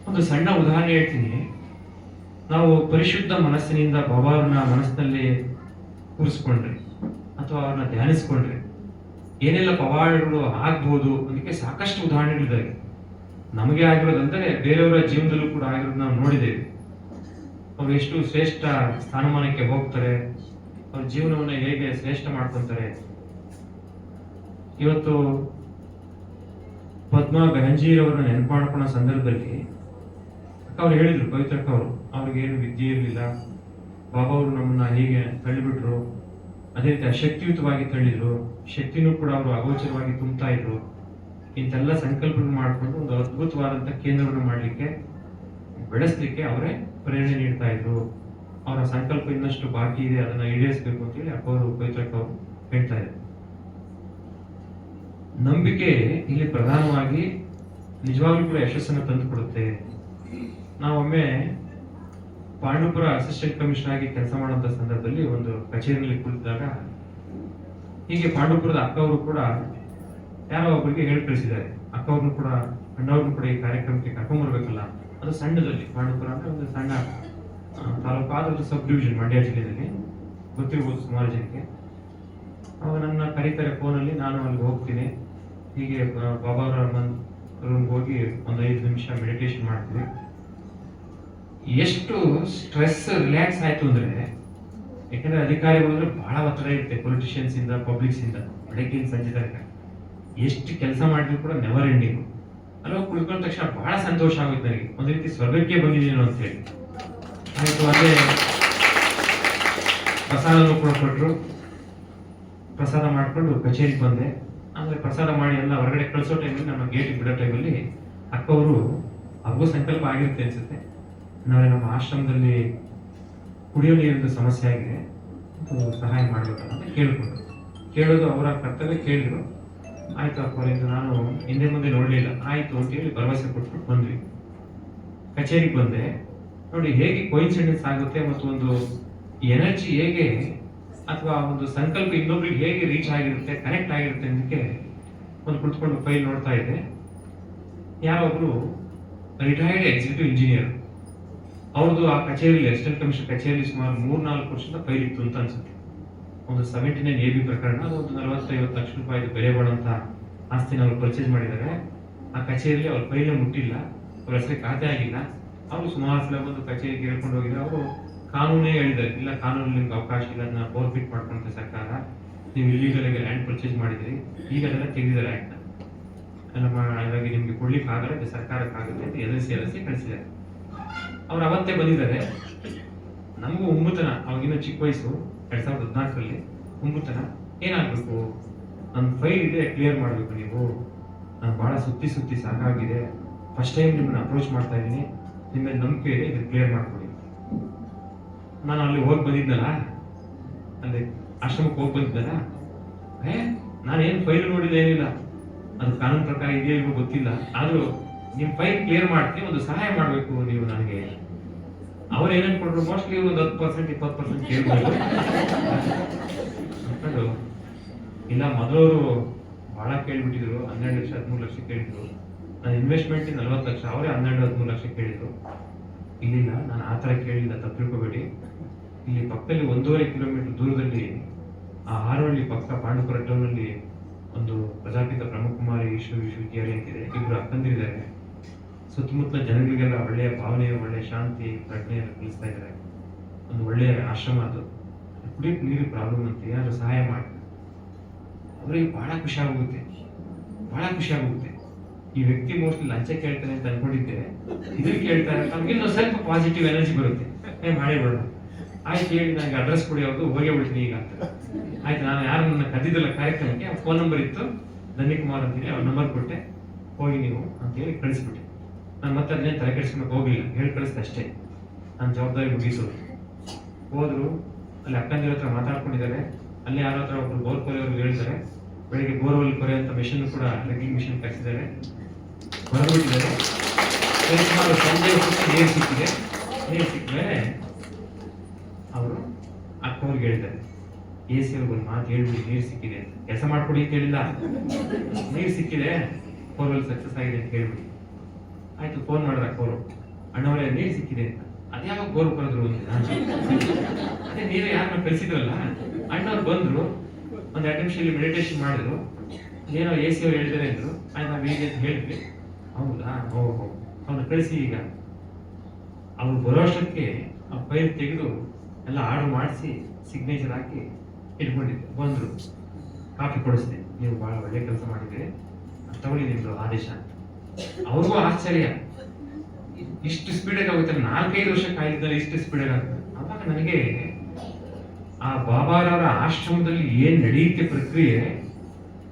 ಒಂದು ಸಣ್ಣ ಉದಾಹರಣೆ ಹೇಳ್ತೀನಿ. ನಾವು ಪರಿಶುದ್ಧ ಮನಸ್ಸಿನಿಂದ ಬಾಬಾರನ್ನ ಮನಸ್ಸಿನಲ್ಲಿ ಕೂರಿಸ್ಕೊಂಡ್ರೆ ಅಥವಾ ಅವ್ರನ್ನ ಧ್ಯಾನಿಸ್ಕೊಂಡ್ರೆ ಏನೆಲ್ಲ ಪವಾಡಗಳು ಆಗ್ಬಹುದು ಅದಕ್ಕೆ ಸಾಕಷ್ಟು ಉದಾಹರಣೆಗಳಿದ್ದಾವೆ. ನಮಗೆ ಆಗಿರೋದಂದ್ರೆ ಬೇರೆಯವರ ಜೀವನದಲ್ಲೂ ಕೂಡ ಆಗಿರೋದು ನಾವು ನೋಡಿದ್ದೇವೆ. ಅವ್ರು ಎಷ್ಟು ಶ್ರೇಷ್ಠ ಸ್ಥಾನಮಾನಕ್ಕೆ ಹೋಗ್ತಾರೆ, ಅವ್ರ ಜೀವನವನ್ನ ಹೇಗೆ ಶ್ರೇಷ್ಠ ಮಾಡ್ಕೊಂತಾರೆ. ಇವತ್ತು ಪದ್ಮಾ ಬೆಹಂಜಿರವರನ್ನ ನೆನಪು ಮಾಡ್ಕೊಳ್ಳೋ ಸಂದರ್ಭದಲ್ಲಿ ಅವ್ರು ಹೇಳಿದ್ರು, ಪವಿತ್ರಕ್ಕ ಅವರು, ಅವ್ರಿಗೇನು ವಿದ್ಯೆ ಇರಲಿಲ್ಲ, ಬಾಬಾ ಅವರು ನಮ್ಮನ್ನ ಹೀಗೆ ತಳ್ಳಿಬಿಟ್ರು, ಅದೇ ರೀತಿ ಅಶಕ್ತಿಯುತವಾಗಿ ತಳ್ಳಿದ್ರು, ಶಕ್ತಿನೂ ಕೂಡ ಅವರು ಅಗೋಚರವಾಗಿ ತುಂಬ್ತಾ ಇದ್ರು. ಇಂತೆಲ್ಲ ಸಂಕಲ್ಪಗಳು ಮಾಡಿಕೊಂಡು ಒಂದು ಅದ್ಭುತವಾದಂಥ ಕೇಂದ್ರವನ್ನು ಮಾಡಲಿಕ್ಕೆ, ಬೆಳೆಸಲಿಕ್ಕೆ ಅವರೇ ಪ್ರೇರಣೆ ನೀಡ್ತಾ ಇದ್ರು. ಅವರ ಸಂಕಲ್ಪ ಇನ್ನಷ್ಟು ಬಾಕಿ ಇದೆ, ಅದನ್ನ ಈಡೇರಿಸಬೇಕು ಅಂತೇಳಿ ಅವರು ಪವಿತ್ರಕ್ಕ ಅವರು ಹೇಳ್ತಾ ಇದ್ರು. ನಂಬಿಕೆ ಇಲ್ಲಿ ಪ್ರಧಾನವಾಗಿ ನಿಜವಾಗ್ಲೂ ಕೂಡ ಯಶಸ್ಸನ್ನು ತಂದುಕೊಡುತ್ತೆ. ನಾವೊಮ್ಮೆ ಪಾಂಡುಪುರ ಅಸಿಸ್ಟೆಂಟ್ ಕಮಿಷನರ್ ಆಗಿ ಕೆಲಸ ಮಾಡುವಂತ ಸಂದರ್ಭದಲ್ಲಿ ಒಂದು ಕಚೇರಿಯಲ್ಲಿ ಕುಳಿತಿದ್ದಾಗ ಹೀಗೆ ಪಾಂಡುಪುರದ ಅಕ್ಕವರು ಕೂಡ ಯಾರೋ ಒಬ್ಬರಿಗೆ ಹೇಳಿ ಕಳಿಸಿದ್ದಾರೆ, ಅಕ್ಕವ್ರನ್ನು ಕೂಡ ಅಣ್ಣವ್ರನ್ನು ಕೂಡ ಈ ಕಾರ್ಯಕ್ರಮಕ್ಕೆ ಕರ್ಕೊಂಡ್ಬರ್ಬೇಕಲ್ಲ. ಅದು ಸಣ್ಣದಲ್ಲಿ, ಪಾಂಡುಪುರ ಅಂದ್ರೆ ಒಂದು ಸಣ್ಣ ತಾಲೂಕು, ಆದ್ರೆ ಸಬ್ ಡಿವಿಷನ್ ಮಂಡ್ಯ ಜಿಲ್ಲೆಯಲ್ಲಿ, ಗೊತ್ತಿರ್ಬೋದು ಸುಮಾರು ಜನಕ್ಕೆ. ಅವಾಗ ನನ್ನ ಕರೀತಾರೆ ಫೋನಲ್ಲಿ, ನಾನು ಅಲ್ಲಿಗೆ ಹೋಗ್ತೀನಿ. ಹೀಗೆ ಬಾಬಾವರ ರೂಮ್ಗೆ ಹೋಗಿ ಒಂದು 5 ನಿಮಿಷ ಮೆಡಿಟೇಷನ್ ಮಾಡ್ತೀವಿ. ಎಷ್ಟು ಸ್ಟ್ರೆಸ್ ರಿಲ್ಯಾಕ್ಸ್ ಆಯ್ತು ಅಂದ್ರೆ, ಯಾಕಂದ್ರೆ ಅಧಿಕಾರಿಗಳು ಅಂದ್ರೆ ಬಹಳ ಒತ್ತಡ ಇರುತ್ತೆ, ಪೊಲಿಟಿಷಿಯನ್ಸ್ ಇಂದ, ಪಬ್ಲಿಕ್ಸ್ ಇಂದ, ಬೆಳಗ್ಗಿನ ಸಂಜೆ ತನಕ ಎಷ್ಟು ಕೆಲಸ ಮಾಡಿದ್ರು ಕೂಡ ನೆವರ್ ಎಂಡಿಂಗ್. ಅಲ್ಲಿ ಹೋಗಿ ಕುಳ್ಕೊಂಡ ತಕ್ಷಣ ಬಹಳ ಸಂತೋಷ ಆಗುತ್ತೆ ನನಗೆ, ಒಂದ್ ರೀತಿ ಸ್ವರ್ಗಕ್ಕೆ ಬಂದಿದ್ದೀನೋ ಅಂತ ಹೇಳಿ ಆಯ್ತು. ಅದೇ ಪ್ರಸಾದವನ್ನು ಕೂಡ ಕೊಟ್ಟರು. ಪ್ರಸಾದ ಮಾಡಿಕೊಂಡು ಕಚೇರಿಗೆ ಬಂದೆ. ಅಂದರೆ ಪ್ರಸಾದ ಮಾಡಿ ಎಲ್ಲ ಹೊರಗಡೆ ಕಳಿಸೋ ಟೈಮಲ್ಲಿ ನಮ್ಮ ಗೇಟಿಗೆ ಬಿಡೋ ಟೈಮಲ್ಲಿ ಅಕ್ಕವರು ಅವ್ರಿಗೂ ಸಂಕಲ್ಪ ಆಗಿರುತ್ತೆ ಅನ್ಸುತ್ತೆ, ನಾಳೆ ನಮ್ಮ ಆಶ್ರಮದಲ್ಲಿ ಕುಡಿಯೋ ನೀರಿನ ಸಮಸ್ಯೆ ಆಗಿದೆ, ಅದು ಸಹಾಯ ಮಾಡಬೇಕಲ್ಲ ಅಂತ ಕೇಳೋದು ಅವರ ಕರ್ತವ್ಯ. ಕೇಳಿದ್ರು, ಆಯ್ತು ಅಕ್ಕವರಿಂದ ನಾನು ಹಿಂದೆ ಮುಂದೆ ನೋಡಲಿಲ್ಲ, ಆಯಿತು ಅಂತೇಳಿ ಭರವಸೆ ಕೊಟ್ಬಿಟ್ಟು ಬಂದ್ವಿ. ಕಚೇರಿಗೆ ಬಂದೆ. ನೋಡಿ ಹೇಗೆ ಕೋಇನ್ಸಿಡೆನ್ಸ್ ಆಗುತ್ತೆ ಮತ್ತು ಒಂದು ಎನರ್ಜಿ ಹೇಗೆ ಅಥವಾ ಒಂದು ಸಂಕಲ್ಪ ಇನ್ನೊಬ್ರಿಗೆ ಹೇಗೆ ರೀಚ್ ಆಗಿರುತ್ತೆ, ಕನೆಕ್ಟ್ ಆಗಿರುತ್ತೆ ಅನ್ನೋದಕ್ಕೆ ಒಂದು ಕುಳಿತುಕೊಂಡು ಫೈಲ್ ನೋಡ್ತಾ ಇದ್ದೆ. ಯಾರೊಬ್ರು ರಿಟೈರ್ಡ್ ಎಕ್ಸಿಕ್ಯೂಟಿವ್ ಇಂಜಿನಿಯರ್, ಅವ್ರದ್ದು ಆ ಕಚೇರಿಯಲ್ಲಿ ಅಸಿಸ್ಟೆಂಟ್ ಕಮಿಷನರ್ ಕಚೇರಿಯಲ್ಲಿ ಸುಮಾರು 3-4 ವರ್ಷದ ಫೈಲ್ ಇತ್ತು ಅಂತ ಅನ್ಸುತ್ತೆ. ಒಂದು 79 AB ಪ್ರಕರಣ, ಅದು ಒಂದು 40-50 ಲಕ್ಷ ರೂಪಾಯಿ ಬೆಲೆ ಬಾಳುವಂತ ಆಸ್ತಿನ ಅವರು ಪರ್ಚೇಸ್ ಮಾಡಿದ್ದಾರೆ. ಆ ಕಚೇರಿಯಲ್ಲಿ ಅವ್ರ ಫೈಲ್ ಮುಟ್ಟಿಲ್ಲ, ಅವ್ರ ಹೆಸರಿಗೆ ಖಾತೆ ಆಗಿಲ್ಲ. ಅವರು ಸುಮಾರು ಸಲ ಬಂದು ಕಚೇರಿಗೆ ಹೇಳ್ಕೊಂಡು ಹೋಗಿದ್ರು. ಅವರು ಕಾನೂನೇ ಹೇಳಿದ್ದಾರೆ, ಇಲ್ಲ ಕಾನೂನು ನಿಮ್ಗೆ ಅವಕಾಶ ಇಲ್ಲ, ಅದನ್ನ ಫೋರ್ಫಿಟ್ ಮಾಡ್ಕೊಂತ ಸರ್ಕಾರ, ನೀವು ಇಲ್ಲಿಗಲ್ ಆಗಿ ಲ್ಯಾಂಡ್ ಪರ್ಚೇಸ್ ಮಾಡಿದ್ರಿ, ಈಗ ಅದೆಲ್ಲ ತೆಗೆದಿದ್ದಾರೆ ಆಯ್ತಾ ಹಾಗಾಗಿ ನಿಮ್ಗೆ ಕೊಡ್ಲಿಕ್ಕೆ ಆಗಲ್ಲ, ಇದು ಸರ್ಕಾರಕ್ಕಾಗುತ್ತೆ ಅಂತ ಎದುರಿಸಿ ಕಳಿಸಿದ್ದಾರೆ. ಅವ್ರು ಅವತ್ತೇ ಬಂದಿದ್ದಾರೆ. ನಮಗೂ ಉಮ್ಮುತನ, ಅವಾಗಿನ ಚಿಕ್ಕ ವಯಸ್ಸು, 2014ರಲ್ಲಿ ಉಮ್ಮುತನ, ಏನಾಗಬೇಕು, ನನ್ನ ಫೈಲ್ ಇದೆ, ಕ್ಲಿಯರ್ ಮಾಡಬೇಕು ನೀವು, ನಾನು ಭಾಳ ಸುತ್ತಿ ಸಾಕಾಗಿದೆ, ಫಸ್ಟ್ ಟೈಮ್ ನಿಮ್ಮನ್ನ ಅಪ್ರೋಚ್ ಮಾಡ್ತಾ ಇದ್ದೀನಿ, ನಿಮ್ಮ ನಂಬಿಕೆ ಇದೆ, ಇದು ಕ್ಲಿಯರ್ ಮಾಡ್ಕೊಡಿ. ನಾನು ಅಲ್ಲಿ ಹೋಗಿ ಬಂದಿದ್ದಲ್ಲ, ಅಲ್ಲಿ ಆಶ್ರಮಕ್ಕೆ ಹೋಗಿ ಬಂದಿದ್ದಲ್ಲ, ನಾನೇನು ಫೈಲ್ ನೋಡಿಲ್ಲ, ಏನಿಲ್ಲ, ಅದು ಕಾನೂನು ಪ್ರಕಾರ ಇದೆಯೋ ಇಲ್ವೋ ಗೊತ್ತಿಲ್ಲ, ಆದರೂ ನಿಮ್ಮ ಫೈಲ್ ಕ್ಲಿಯರ್ ಮಾಡ್ತೀನಿ, ಒಂದು ಸಹಾಯ ಮಾಡಬೇಕು ನೀವು ನನಗೆ. ಅವ್ರು ಏನೇನು ಕೊಟ್ಟರು, ಮೋಸ್ಟ್ಲಿ ಒಂದು 10% 20% ಕೇಳ್ಬೋದು ಅನ್ಕೊಂಡು, ಇಲ್ಲ ಮೊದಲವರು ಭಾಳ ಕೇಳ್ಬಿಟ್ಟಿದ್ರು, 12 ಲಕ್ಷ 13 ಲಕ್ಷ ಕೇಳಿದ್ರು. ನನ್ನ ಇನ್ವೆಸ್ಟ್ಮೆಂಟ್ 40 ಲಕ್ಷ, ಅವರೇ 12-13 ಲಕ್ಷ ಕೇಳಿದ್ರು. ಇಲ್ಲಿಲ್ಲ, ನಾನು ಆ ಥರ ಕೇಳಿಲ್ಲ, ತಪ್ಪು ತಿಳ್ಕೊಬೇಡಿ. ಇಲ್ಲಿ ಪಕ್ಕದಲ್ಲಿ 1.5 ಕಿಲೋಮೀಟರ್ ದೂರದಲ್ಲಿ ಆ ಹಾರೋಹಳ್ಳಿ ಪಕ್ಕ ಪಾಂಡುಪುರ ಟೌನಲ್ಲಿ ಒಂದು ಪ್ರಜಾಪಿತ ಬ್ರಹ್ಮಕುಮಾರಿ ವಿಶ್ವವಿದ್ಯಾಲಯ ಅಂತಿದೆ. ಇಬ್ಬರು ಅಕ್ಕಂದಿರಿದ್ದಾರೆ. ಸುತ್ತಮುತ್ತಲ ಜನಗಳಿಗೆಲ್ಲ ಒಳ್ಳೆಯ ಭಾವನೆ, ಒಳ್ಳೆಯ ಶಾಂತಿ, ಪ್ರಜ್ಞೆಯನ್ನು ಕಲಿಸ್ತಾ ಇದ್ದಾರೆ. ಒಂದು ಒಳ್ಳೆಯ ಆಶ್ರಮ ಅದು. ಕುಡಿಯೋಕೆ ನೀರು ಪ್ರಾಬ್ಲಮ್ ಅಂತ ಏನಾದರೂ ಸಹಾಯ ಮಾಡಿ ಅವರಿಗೆ ಬಹಳ ಖುಷಿ ಆಗುತ್ತೆ. ಈ ವ್ಯಕ್ತಿ ಮೋಸ್ಟ್ಲಿ ಲಂಚ ಕೇಳ್ತಾನೆ ಅಂತ ಅನ್ಕೊಂಡಿದ್ದೆ, ಇದನ್ನು ಕೇಳ್ತಾರೆ, ನಮ್ಗೆ ಇನ್ನೂ ಸ್ವಲ್ಪ ಪಾಸಿಟಿವ್ ಎನರ್ಜಿ ಬರುತ್ತೆ, ಮಾಡಿ ಬಿಡೋಣ. ಆಯ್ತು ಹೇಳಿ, ನನಗೆ ಅಡ್ರೆಸ್ ಕೊಡಿ, ಅವ್ರದ್ದು ಹೋಗೇ ಬಿಡ್ತೀನಿ ಈಗ ಅಂತ. ಆಯ್ತು, ನಾನು ಯಾರು ನನ್ನ ಕದ್ದಿದ್ದಲ್ಲ ಕಾರ್ಯಕ್ರಮಕ್ಕೆ, ಅವ್ರ ಫೋನ್ ನಂಬರ್ ಇತ್ತು, ಧನ್ಯಕುಮಾರ್ ಅಂತೀನಿ, ಅವ್ರ ನಂಬರ್ ಕೊಟ್ಟೆ, ಹೋಗಿ ನೀವು ಅಂತ ಹೇಳಿ ಕಳಿಸ್ಬಿಟ್ಟೆ. ನಾನು ಮತ್ತೆ ಅದನ್ನೇ ತಲೆ ಕೆಡಿಸ್ಕೊಂಡು ಹೋಗಲಿಲ್ಲ, ಹೇಳಿ ಕಳಿಸ್ದೆ ಅಷ್ಟೇ, ನನ್ನ ಜವಾಬ್ದಾರಿ ಮುಗಿಸೋದು. ಹೋದ್ರು, ಅಲ್ಲಿ ಅಕ್ಕಂದಿರ ಹತ್ರ ಮಾತಾಡ್ಕೊಂಡಿದ್ದಾರೆ. ಅಲ್ಲಿ ಯಾರ ಹತ್ರ ಒಬ್ರು ಬೋರ್ ಕೊರೆಯವರು ಹೇಳಿದ್ದಾರೆ, ಬೆಳಿಗ್ಗೆ ಬೋರ್ವೆಲ್ ಕೊರೆಯುವಂಥ ಮಿಷನ್ ಕೂಡ ಲೆಗ್ಗಿಂಗ್ ಮಿಷನ್ ಕಳಿಸಿದ್ದಾರೆ, ಹೊರಬಿಟ್ಟಿದ್ದಾರೆ. ಸುಮಾರು ಸಂಜೆ ಹೊತ್ತು ನೀರು ಸಿಕ್ಕಿದೆ. ನೀರು ಸಿಕ್ಕಿದ್ರೆ ಅವರು ಅಕ್ಕವ್ರಿಗೆ ಹೇಳಿದ್ದಾರೆ, AC ಅವ್ರಿಗೆ ಒಂದು ಮಾತು ಹೇಳ್ಬಿಡಿ, ನೀರು ಸಿಕ್ಕಿದೆ ಅಂತ. ಕೆಲಸ ಮಾಡ್ಕೊಡಿ ಅಂತ ಹೇಳಿಲ್ಲ, ನೀರು ಸಿಕ್ಕಿದೆ, ಬೋರ್ವೆಲ್ ಸಕ್ಸಸ್ ಆಗಿದೆ ಅಂತ ಹೇಳ್ಬಿಡಿ. ಆಯ್ತು, ಫೋನ್ ಮಾಡಿದ್ರೆ ಅಕ್ಕವರು, ಅಣ್ಣವರೇ ನೀರು ಸಿಕ್ಕಿದೆ ಅಂತ. ಅದ್ಯಾವಾಗ ಬೋರ್ ಬರೆದ್ರು ಅಂತ. ಅದೇ ನೀರು ಯಾರನ್ನ ಕಳಿಸಿದ್ರಲ್ಲ, ಅಣ್ಣವ್ರು ಬಂದ್ರು, ಒಂದು 2 ನಿಮಿಷ ಇಲ್ಲಿ ಮೆಡಿಟೇಷನ್ ಮಾಡಿದ್ರು, ಏನೋ AC ಅವ್ರು ಹೇಳಿದ್ದಾರೆ ಅಂದ್ರು. ಆಯ್ತು, ನಾವು ಹೀಗೆ ಅಂತ ಹೇಳಿದ್ವಿ. ಹೌದಾ, ಓಹೋ, ಅವ್ರನ್ನ ಕಳಿಸಿ. ಈಗ ಅವ್ರು ಬರೋಷ್ಟಕ್ಕೆ ಆ ಫೈಲ್ ತೆಗೆದು ಎಲ್ಲ ಆರ್ಡರ್ ಮಾಡಿಸಿ ಸಿಗ್ನೇಚರ್ ಹಾಕಿ ಇಟ್ಕೊಂಡಿದ್ದೆ. ಬಂದರು, ಕಾಫಿ ಕೊಡಿಸ್ದೆ, ನೀವು ಭಾಳ ಒಳ್ಳೆ ಕೆಲಸ ಮಾಡಿದ್ದೀರಿ, ತಗೊಳ್ಳಿ ನಿಮ್ಮದು ಆದೇಶ. ಅವ್ರಿಗೂ ಆಶ್ಚರ್ಯ, ಇಷ್ಟು ಸ್ಪೀಡಾಗಿ ಆಗುತ್ತೆ, 4-5 ವರ್ಷ ಕಾಯ್ದಿದ್ದಲ್ಲಿ ಇಷ್ಟು ಸ್ಪೀಡಾಗಿ ಆಗುತ್ತೆ. ಆವಾಗ ನನಗೆ ಆ ಬಾಬಾರವರ ಆಶ್ರಮದಲ್ಲಿ ಏನ್ ನಡೆಯುತ್ತೆ ಪ್ರಕ್ರಿಯೆ,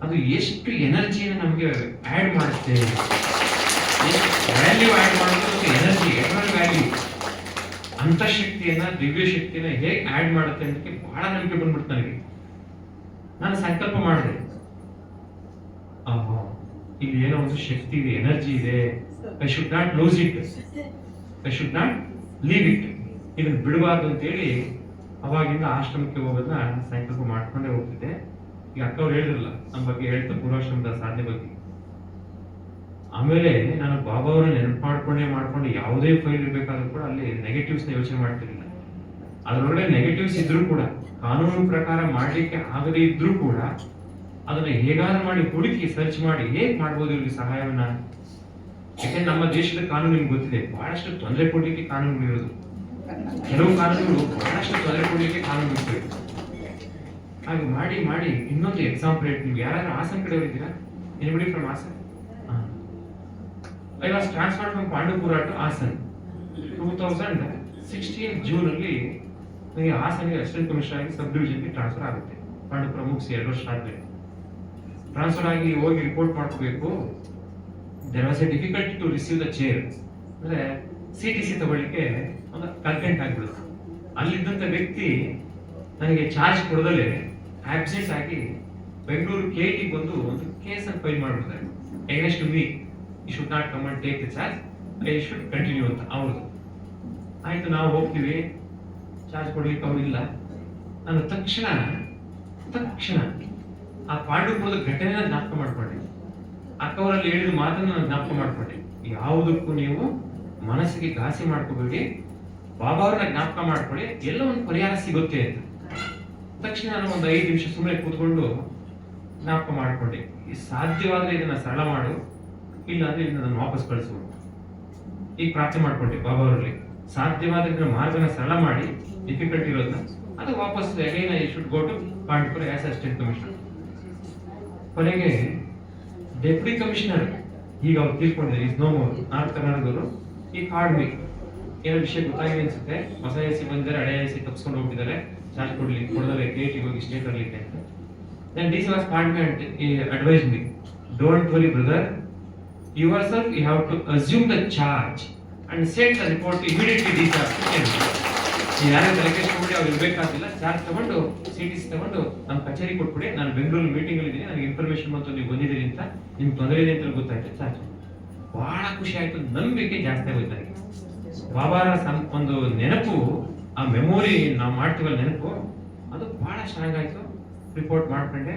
ಅದು ಎಷ್ಟು ಎನರ್ಜಿನ ನಮಗೆ ಆ್ಯಡ್ ಮಾಡುತ್ತೆ, ವ್ಯಾಲ್ಯೂ ಆ್ಯಡ್ ಮಾಡೋದು ಎನರ್ಜಿ, ಎಟರ್ನಲ್ ವ್ಯಾಲ್ಯೂ, ಅಂತಃಶಕ್ತಿಯನ್ನ, ದಿವ್ಯ ಶಕ್ತಿಯನ್ನ ಹೇಗೆ ಆ್ಯಡ್ ಮಾಡುತ್ತೆ ಅನ್ನೋದಕ್ಕೆ ಬಹಳ ನಂಬಿಕೆ ಬಂದ್ಬಿಡ್ತು ನನಗೆ. ನಾನು ಸಂಕಲ್ಪ ಮಾಡಿದೆ, ಇಲ್ಲಿ ಏನೋ ಒಂದು ಶಕ್ತಿ ಇದೆ, ಎನರ್ಜಿ ಇದೆ, I should not lose it, I should not leave it, ಇದನ್ನು ಬಿಡಬಾರ್ದು ಅಂತೇಳಿ ಅವಾಗಿಂದ ಆಶ್ರಮಕ್ಕೆ ಹೋಗೋದನ್ನ ಸಂಕಲ್ಪ ಮಾಡ್ಕೊಂಡೇ ಹೋಗ್ತಿದ್ದೆ. ಈಗ ಅಕ್ಕವ್ರು ಹೇಳಿದ್ರಲ್ಲ ನಮ್ಮ ಬಗ್ಗೆ, ಹೇಳ್ತಾ ಪೂರ್ವಾಶ್ರಮದ ಸಾಧನೆ ಬಗ್ಗೆ. ಆಮೇಲೆ ನಾನು ಬಾಬಾ ಅವರನ್ನ ನೆನಪು ಮಾಡ್ಕೊಂಡು ಯಾವುದೇ ಫೈಲ್ ಇರಬೇಕಾದ್ರೂ ಕೂಡ ಅಲ್ಲಿ ನೆಗೆಟಿವ್ಸ್ನ ಯೋಚನೆ ಮಾಡ್ತಿರ್ಲಿಲ್ಲ. ಅದರೊಳಗಡೆ ನೆಗೆಟಿವ್ಸ್ ಇದ್ರೂ ಕೂಡ, ಕಾನೂನು ಪ್ರಕಾರ ಮಾಡ್ಲಿಕ್ಕೆ ಆಗದೇ ಇದ್ರೂ ಕೂಡ ಅದನ್ನ ಹೇಗಾದ್ರೂ ಮಾಡಿ ಹುಡುಕಿ ಸರ್ಚ್ ಮಾಡಿ ಹೇಗೆ ಮಾಡ್ಬೋದು ಇವ್ರಿಗೆ ಸಹಾಯವನ್ನ. ಯಾಕಂದ್ರೆ ನಮ್ಮ ದೇಶದ ಕಾನೂನು ನಿಮ್ಗೆ ಗೊತ್ತಿದೆ, ಬಹಳಷ್ಟು ತೊಂದರೆ ಕೊಡ್ಲಿಕ್ಕೆ ಕಾನೂನುಗಳಿರೋದು. ಕೆಲವು ಕಾನೂನುಗಳು ಬಹಳಷ್ಟು ತೊಂದರೆ ಕೊಡ್ಲಿಕ್ಕೆ ಕಾನೂನುಗಳಿರ್ತವೆ. ಹಾಗೆ ಮಾಡಿ ಇನ್ನೊಂದು ಎಕ್ಸಾಂಪಲ್ ಹೇಳ್ತೀನಿ. ನೀವು ಯಾರಾದ್ರೂ ಹಾಸನ್ ಕಡೆಯವರು ಇದ್ದೀರಾ? Anybody from Hassan? I was transferred from Pandupura to Hassan. 2016 June ಅಲ್ಲಿ ನನಗೆ ಹಾಸನ್ಗೆ ಅಸಿಸ್ಟೆಂಟ್ ಕಮಿಷನರ್ ಆಗಿ ಸಬ್ ಡಿವಿಷನ್ಗೆ ಟ್ರಾನ್ಸ್ಫರ್ ಆಗುತ್ತೆ. ಪಾಂಡುಪುರ ಮುಗಿಸಿ 2 ವರ್ಷ ಆದ್ಮೇಲೆ ಟ್ರಾನ್ಸ್ಫರ್ ಆಗಿ ಹೋಗಿ ರಿಪೋರ್ಟ್ ಮಾಡ್ಕೋಬೇಕು. There was a difficulty to receive the chair. ಅಂದ್ರೆ CTC ತಗೊಳ್ಳಿಕ್ಕೆ ಒಂದು ಕನ್ಟೆಂಟ್ ಆಗ್ಬಿಡುತ್ತೆ. ಅಲ್ಲಿದ್ದಂತ ವ್ಯಕ್ತಿ ನನಗೆ ಚಾರ್ಜ್ ಕೊಡದಲ್ಲೇ ಆಬ್ಸೆಂಟ್ ಆಗಿ ಬೆಂಗಳೂರು KIT ಬಂದು ಒಂದು ಕೇಸ್ ಅನ್ನು ಫೈಲ್ ಮಾಡ್ಬಿಡ್ತಾರೆ. Against me, you should not come and take the charge, I should continue ಅಂತ ಅವ್ರದ್ದು. ಆಯ್ತು, ನಾವು ಹೋಗ್ತೀವಿ, ಚಾರ್ಜ್ ಕೊಡ್ಲಿಕ್ಕೆ ಅವ್ರಿಲ್ಲ. ನಾನು ತಕ್ಷಣ ಆ ಪಾಂಡುಪುರದ ಘಟನೆನ ಜ್ಞಾಪಕ ಮಾಡ್ಕೊಂಡೆ. ಅಕ್ಕವರಲ್ಲಿ ಹೇಳಿದ ಮಾತನ್ನ ನಾನು ಜ್ಞಾಪಕ ಮಾಡ್ಕೊಂಡೆ. ಯಾವುದಕ್ಕೂ ನೀವು ಮನಸ್ಸಿಗೆ ಘಾಸಿ ಮಾಡ್ಕೋಬೇಡಿ, ಬಾಬಾ ಅವ್ರನ್ನ ಜ್ಞಾಪಕ ಮಾಡ್ಕೊಳ್ಳಿ, ಎಲ್ಲ ಒಂದು ಪರಿಹಾರ ಸಿಗುತ್ತೆ ಅಂತ. ತಕ್ಷಣ ನಾನು ಒಂದು 5 ನಿಮಿಷ ಸುಮ್ಮನೆ ಕೂತ್ಕೊಂಡು ಜ್ಞಾಪಕ ಮಾಡ್ಕೊಂಡೆ. ಈ ಸಾಧ್ಯವಾದ್ರೆ ಇದನ್ನ ಸರಳ ಮಾಡು, ಇಲ್ಲ ಅಂದ್ರೆ ಇದನ್ನ ನಾನು ವಾಪಸ್ ಕಳಿಸು. ಈಗ ಪ್ರಾರ್ಥನೆ ಮಾಡ್ಕೊಂಡೆ ಬಾಬಾ ಅವರಲ್ಲಿ, ಸಾಧ್ಯವಾದ್ರೆ ಇದನ್ನ ಮಾರ್ಗನ ಸರಳ ಮಾಡಿ, ಡಿಫಿಕಲ್ಟ್ ಇರೋದನ್ನ ಅದು ವಾಪಸ್ again I should go to Pandupura as assistant commissioner. ಕೊನೆಗೆ ಡೆಪ್ಯೂಟಿ ಕಮಿಷನರ್, ಈಗ ಅವ್ರು ತೀರ್ಕೊಂಡಿದ್ದಾರೆ, ಇಸ್ ನೋ ಮೋರ್, ನಾರ್ತ್ ಕರ್ನಾಟಕದವರು. ಈ ಕಾರ್ಡ್ ಮೀ ಏನೋ ವಿಷಯ ಗೊತ್ತಾಗಿದೆ ಅನ್ಸುತ್ತೆ, ಹೊಸ AC ಬಂದಿದ್ದಾರೆ, ಹಳೆ AC ತಪ್ಪಿಸ್ಕೊಂಡು ಹೋಗ್ತಿದ್ದಾರೆ, ಚಾರ್ಜ್ ಕೊಡದಲ್ಲೇ KIT ಹೋಗಿ ಸ್ಟೇಟ್ ಇರ್ಲಿಕ್ಕೆ ಅಂತ. Then DC was called me and he advised me, don't worry brother, yourself you have to assume the charge and send the report immediately DC office. ಯಾರೇ ತಲೆ ಕೆಡಿಸ್ಕೊಂಡ್ಬಿಡಿ, ಅವ್ರು ಇರ್ಬೇಕಾಗಿಲ್ಲ, ಚಾರ್ಜ್ ತಗೊಂಡು CTC ತಗೊಂಡು ನಮ್ಮ ಕಚೇರಿ ಕೊಟ್ಬಿಡಿ, ನಾನು ಬೆಂಗಳೂರು ಮೀಟಿಂಗ್ ಅಲ್ಲಿ ಇದ್ದೀನಿ, ನನಗೆ ಇನ್ಫಾರ್ಮೇಶನ್ ಬಂತು ನೀವು ಬಂದಿದ್ದೀರಿ ಅಂತ, ನಿಮ್ಗೆ ತೊಂದರೆ ಇದೆ ಅಂತ ಗೊತ್ತಾಯ್ತು. ಚಾರ್ಜ್ ಬಹಳ ಖುಷಿ ಆಯ್ತು, ನಂಬಿಕೆ ಜಾಸ್ತಿ ಆಗೋಯ್ತು ನನಗೆ. ಬಾಬಾರ ಒಂದು ನೆನಪು, ಆ ಮೆಮೊರಿ ನಾವು ಮಾಡ್ತೀವಲ್ಲ ನೆನಪು, ಅದು ಬಹಳ ಚೆನ್ನಾಗಾಯ್ತು. ರಿಪೋರ್ಟ್ ಮಾಡ್ಕೊಂಡೆ.